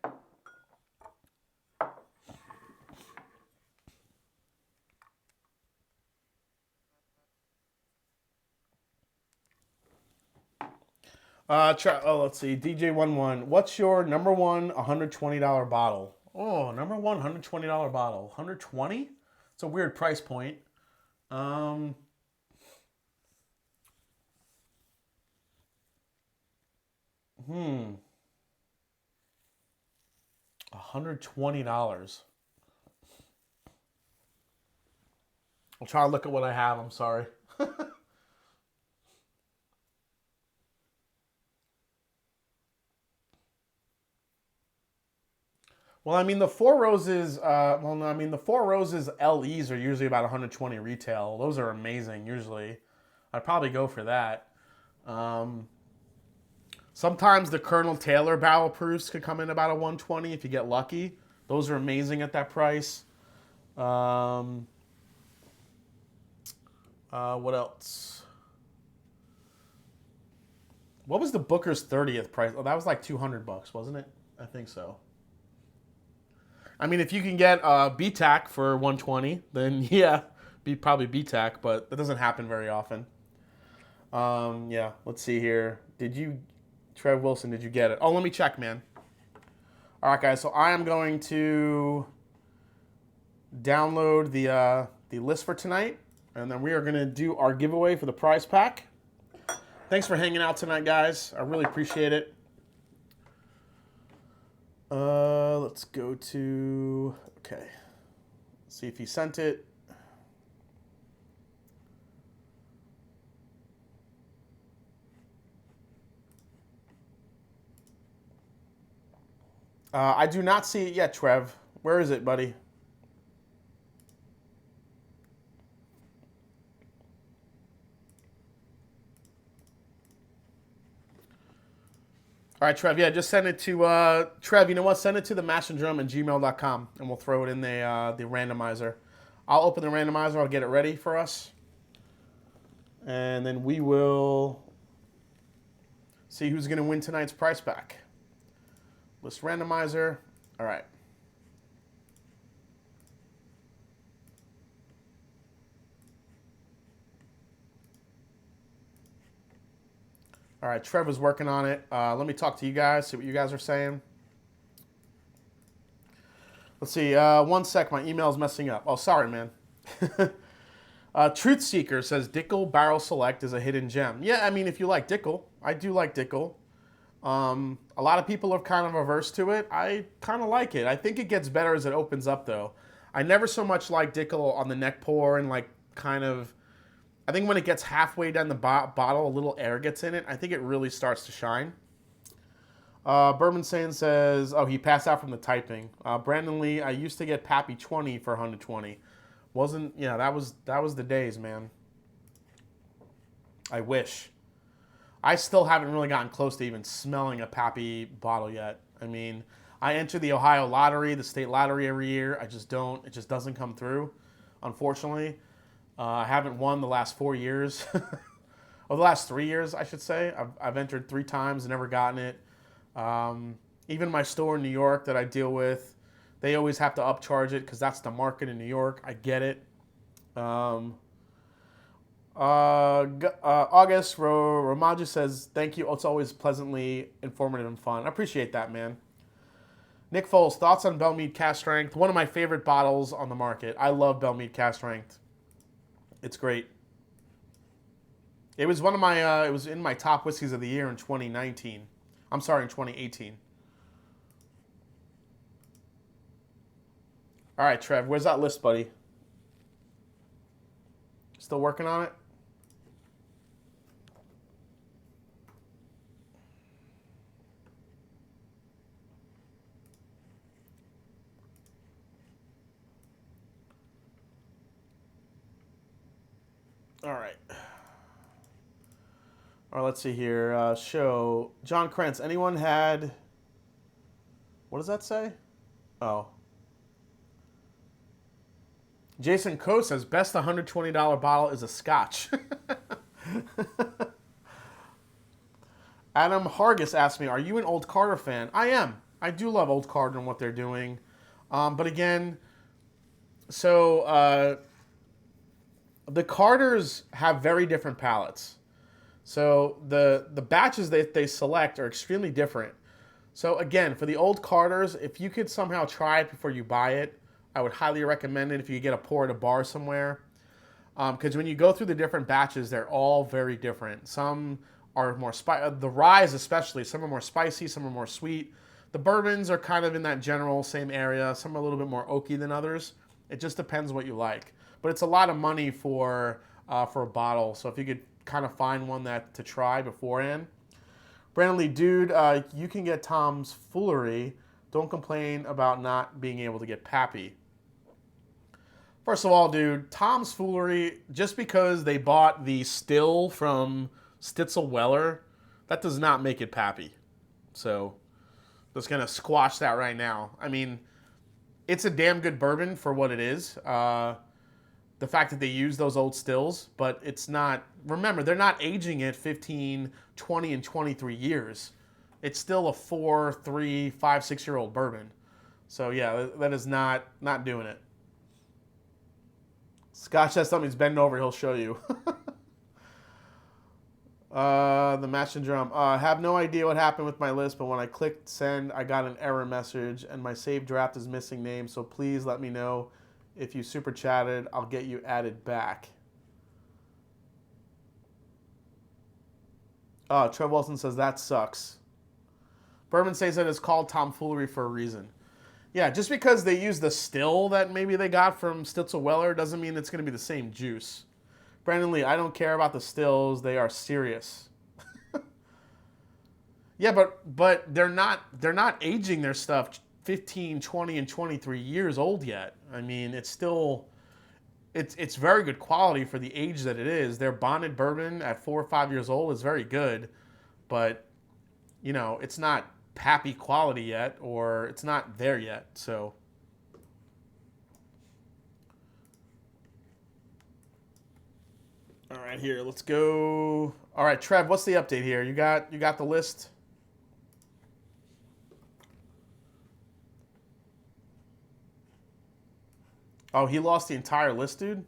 Let's see. DJ11, what's your number one $120 bottle? Oh, number one $120 bottle. 120? It's a weird price point. Um, $120. I'll try to look at what I have. I'm sorry. Well, I mean, the Four Roses, no, I mean, the Four Roses LEs are usually about 120 retail. Those are amazing, usually. I'd probably go for that. Um, Sometimes the Colonel Taylor barrel proofs could come in about a 120 if you get lucky. Those are amazing at that price. Um, what else? What was the Booker's 30th price? Oh, that was like $200, wasn't it? I think so. I mean, if you can get BTAC for 120, then yeah, be probably BTAC, but that doesn't happen very often. Yeah, let's see here. Trev Wilson, did you get it? Oh, let me check, man. All right, guys, so I am going to download the list for tonight, and then we are going to do our giveaway for the prize pack. Thanks for hanging out tonight, guys. I really appreciate it. Let's go to, okay. See if he sent it. I do not see it yet, Trev. Where is it, buddy? All right, Trev. Yeah, just send it to Trev. You know what? Send it to themashanddrum@gmail.com, and we'll throw it in the randomizer. I'll open the randomizer. I'll get it ready for us, and then we will see who's going to win tonight's prize pack. List randomizer. All right. All right, Trevor's working on it. Let me talk to you guys, see what you guys are saying. Let's see. 1 sec. My email's messing up. Oh, sorry, man. Truth Seeker says Dickel Barrel Select is a hidden gem. Yeah, I mean, if you like Dickel, I do like Dickel. A lot of people are kind of averse to it. I kind of like it. I think it gets better as it opens up, though. I never so much like Dickel on the neck pour and like kind of... I think when it gets halfway down the bottle, a little air gets in it. I think it really starts to shine. Bourbon Sand says, oh, he passed out from the typing. Brandon Lee, I used to get Pappy 20 for 120. That was the days, man. I wish. I still haven't really gotten close to even smelling a Pappy bottle yet. I mean, I enter the Ohio lottery, the state lottery every year. I just don't. It just doesn't come through, unfortunately. I haven't won the last 4 years. Or the last 3 years, I should say. I've entered 3 times and never gotten it. Even my store in New York that I deal with, they always have to upcharge it because that's the market in New York. I get it. August Ramaja says, thank you. It's always pleasantly informative and fun. I appreciate that, man. Nick Foles, thoughts on Bellmead Cast Strength? One of my favorite bottles on the market. I love Bellmead Cast Strength. It's great. It was one of my. It was in my top whiskeys of the year in 2019. I'm sorry, in 2018. All right, Trev, where's that list, buddy? Still working on it? All right. All right, let's see here. Show. John Krentz, anyone had... What does that say? Oh. Jason Coe says, best $120 bottle is a Scotch. Adam Hargis asked me, are you an Old Carter fan? I am. I do love Old Carter and what they're doing. But again, so... the Carters have very different palates. So the batches that they select are extremely different. So again, for the old Carters, if you could somehow try it before you buy it, I would highly recommend it if you get a pour at a bar somewhere. Because when you go through the different batches, they're all very different. Some are more spicy, the ryes especially, some are more spicy, some are more sweet. The bourbons are kind of in that general same area. Some are a little bit more oaky than others. It just depends what you like. But it's a lot of money for a bottle. So if you could kind of find one that to try beforehand. Brandon Lee, dude, you can get Tom's Foolery. Don't complain about not being able to get Pappy. First of all, dude, Tom's Foolery, just because they bought the still from Stitzel Weller, that does not make it Pappy. So, just going to squash that right now. I mean, it's a damn good bourbon for what it is. The fact that they use those old stills, but it's not, remember, they're not aging it 15, 20, and 23 years. It's still a 4, 3, 5, 6-year-old bourbon. So yeah, that is not doing it. Scott says something's bending over, he'll show you. The Mash and Drum. I have no idea what happened with my list, but when I clicked send, I got an error message, and my saved draft is missing names, so please let me know. If you super chatted, I'll get you added back. Oh, Trev Wilson says that sucks. Bourbon says that it's called tomfoolery for a reason. Yeah, just because they use the still that maybe they got from Stitzel Weller doesn't mean it's going to be the same juice. Brandon Lee, I don't care about the stills. They are serious. Yeah, but they're not aging their stuff 15, 20, and 23 years old yet. I mean, it's still, it's very good quality for the age that it is. Their bonded bourbon at 4 or 5 years old is very good, but, you know, it's not Pappy quality yet, or it's not there yet, so. All right, here, let's go. All right, Trev, what's the update here? You got the list? Oh, he lost the entire list, dude?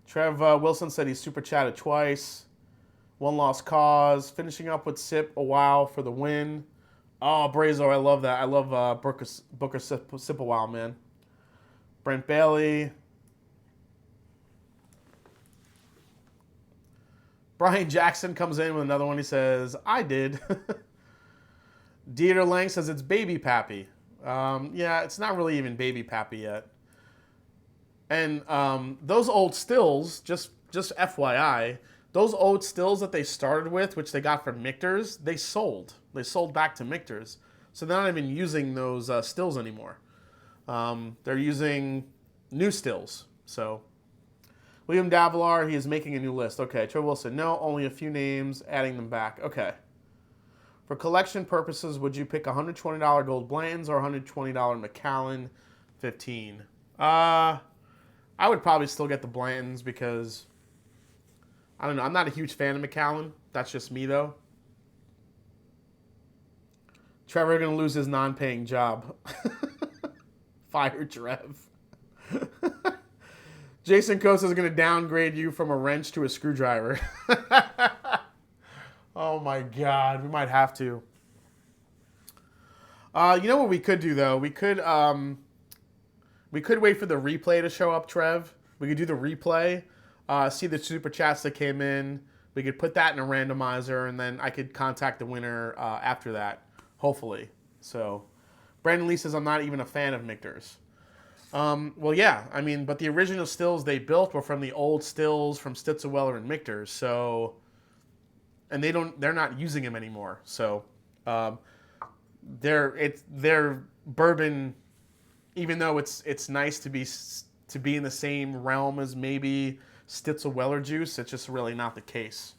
Trev Wilson said he super chatted twice. One lost cause. Finishing up with Sip a while for the win. Oh, Brazo, I love that. I love Booker Sip a while, man. Brent Bailey. Brian Jackson comes in with another one. He says, I did. Dieter Lang says it's Baby Pappy. Yeah, it's not really even Baby Pappy yet. And those old stills, just FYI, those old stills that they started with, which they got from Michter's, they sold. They sold back to Michter's. So they're not even using those stills anymore. They're using new stills. So William Davilar, he is making a new list. Okay, Trey Wilson, no, only a few names, adding them back. Okay. For collection purposes, would you pick $120 gold Blantons or $120 Macallan 15? I would probably still get the Blantons because, I don't know, I'm not a huge fan of Macallan. That's just me, though. Trevor going to lose his non-paying job. Fire Trev. Jason Costa is going to downgrade you from a wrench to a screwdriver. Oh my God, we might have to. You know what we could do though? We could wait for the replay to show up, Trev. We could do the replay, see the super chats that came in. We could put that in a randomizer, and then I could contact the winner after that, hopefully. So, Brandon Lee says I'm not even a fan of Michter's. Well, yeah, I mean, but the original stills they built were from the old stills from Stitzel Weller and Michter's, so, and they're not using them anymore. So, their bourbon, even though it's nice to be in the same realm as maybe Stitzel Weller juice, it's just really not the case.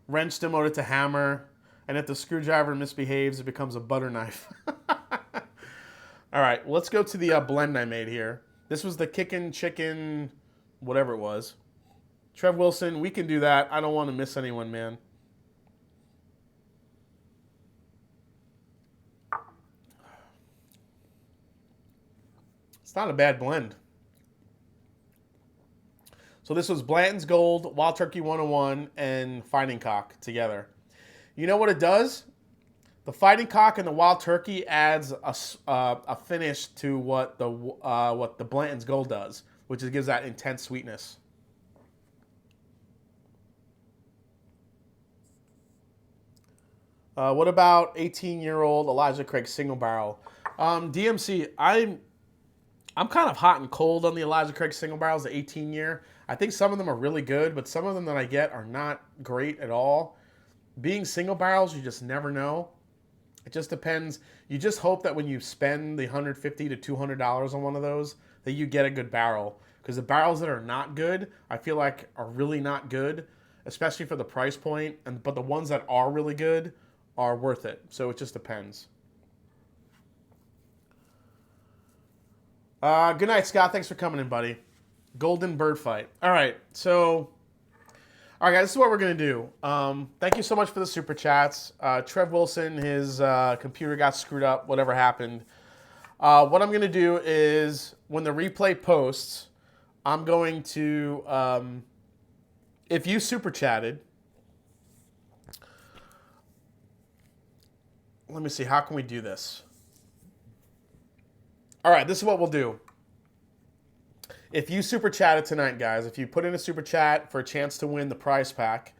Wrench demoted to hammer, and if the screwdriver misbehaves, it becomes a butter knife. All right, let's go to the blend I made here. This was the Kickin' Chicken, whatever it was. Trev Wilson, we can do that. I don't want to miss anyone, man. It's not a bad blend. So this was Blanton's Gold, Wild Turkey 101, and Fighting Cock together. You know what it does? The Fighting Cock and the Wild Turkey adds a finish to what the Blanton's Gold does, which is, gives that intense sweetness. What about 18-year-old Elijah Craig single barrel? DMC, I'm kind of hot and cold on the Elijah Craig single barrels, the 18-year. I think some of them are really good, but some of them that I get are not great at all. Being single barrels, you just never know. It just depends. You just hope that when you spend the $150 to $200 on one of those, that you get a good barrel. Because the barrels that are not good, I feel like are really not good, especially for the price point. But the ones that are really good are worth it. So it just depends. Good night, Scott. Thanks for coming in, buddy. Golden Bird Fight. All right, so... All right, guys, this is what we're going to do. Thank you so much for the super chats. Trev Wilson, his computer got screwed up, whatever happened. What I'm going to do is, when the replay posts, I'm going to, if you super chatted, let me see, how can we do this? All right, this is what we'll do. If you super chatted tonight, guys, if you put in a super chat for a chance to win the prize pack,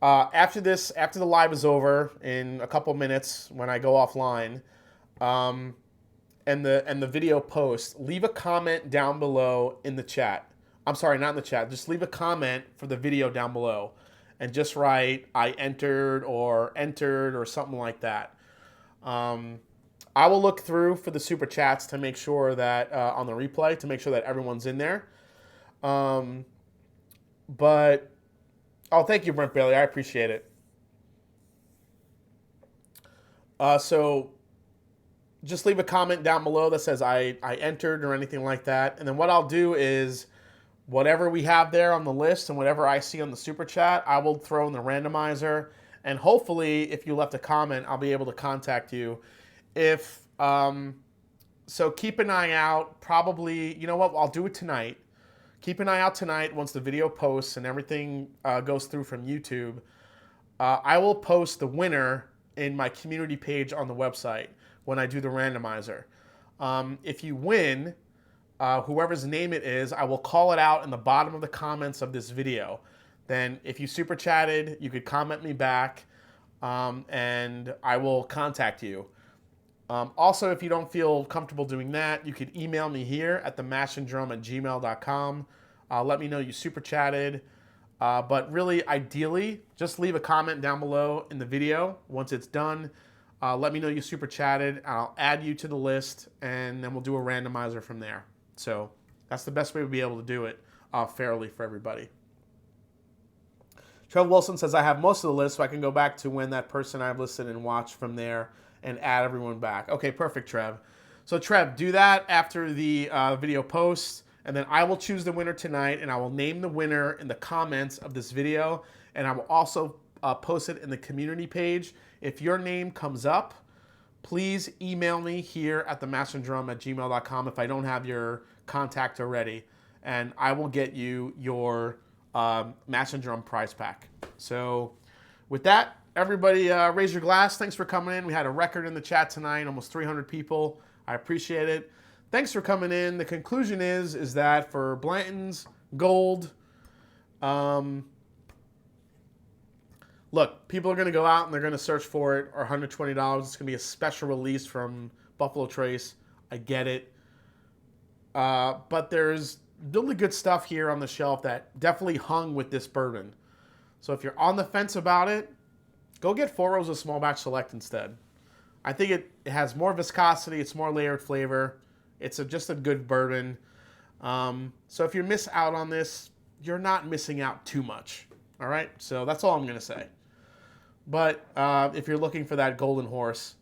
after the live is over in a couple minutes when I go offline, and the video post, leave a comment down below in the chat. I'm sorry, not in the chat. Just leave a comment for the video down below, and just write "I entered" or "entered" or something like that. I will look through for the super chats to make sure that on the replay to make sure that everyone's in there. But thank you, Brent Bailey. I appreciate it. So just leave a comment down below that says I entered or anything like that. And then what I'll do is whatever we have there on the list and whatever I see on the super chat, I will throw in the randomizer. And hopefully, if you left a comment, I'll be able to contact you. So keep an eye out. Probably, you know what? I'll do it tonight. Keep an eye out tonight once the video posts and everything goes through from YouTube. I will post the winner in my community page on the website when I do the randomizer. If you win, whoever's name it is, I will call it out in the bottom of the comments of this video. Then if you super chatted, you could comment me back, and I will contact you. Also, if you don't feel comfortable doing that, you could email me here at themashanddrum@gmail.com. Let me know you super chatted. But really, ideally, just leave a comment down below in the video. Once it's done, let me know you super chatted. I'll add you to the list, and then we'll do a randomizer from there. So that's the best way to be able to do it fairly for everybody. Trev Wilson says, I have most of the list, so I can go back to when that person I've listed and watch from there and add everyone back. Okay, perfect, Trev. So, Trev, do that after the video posts, and then I will choose the winner tonight, and I will name the winner in the comments of this video, and I will also post it in the community page. If your name comes up, please email me here at themashanddrum@gmail.com if I don't have your contact already, and I will get you your Mash and Drum prize pack. So, with that, everybody, raise your glass. Thanks for coming in. We had a record in the chat tonight, almost 300 people. I appreciate it. Thanks for coming in. The conclusion is that for Blanton's Gold, look, people are going to go out and they're going to search for it, or $120. It's going to be a special release from Buffalo Trace. I get it. But there's really good stuff here on the shelf that definitely hung with this bourbon. So if you're on the fence about it, go get 4 Rows of Small Batch Select instead. I think it has more viscosity. It's more layered flavor. It's just a good bourbon. So if you miss out on this, you're not missing out too much. All right? So that's all I'm going to say. But if you're looking for that golden horse,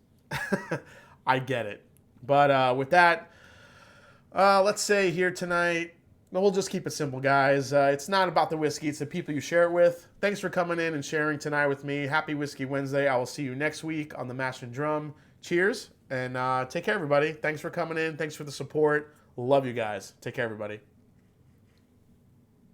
I get it. But with that, let's say here tonight, we'll just keep it simple, guys. It's not about the whiskey. It's the people you share it with. Thanks for coming in and sharing tonight with me. Happy Whiskey Wednesday. I will see you next week on the Mash and Drum. Cheers, and take care, everybody. Thanks for coming in. Thanks for the support. Love you guys. Take care, everybody.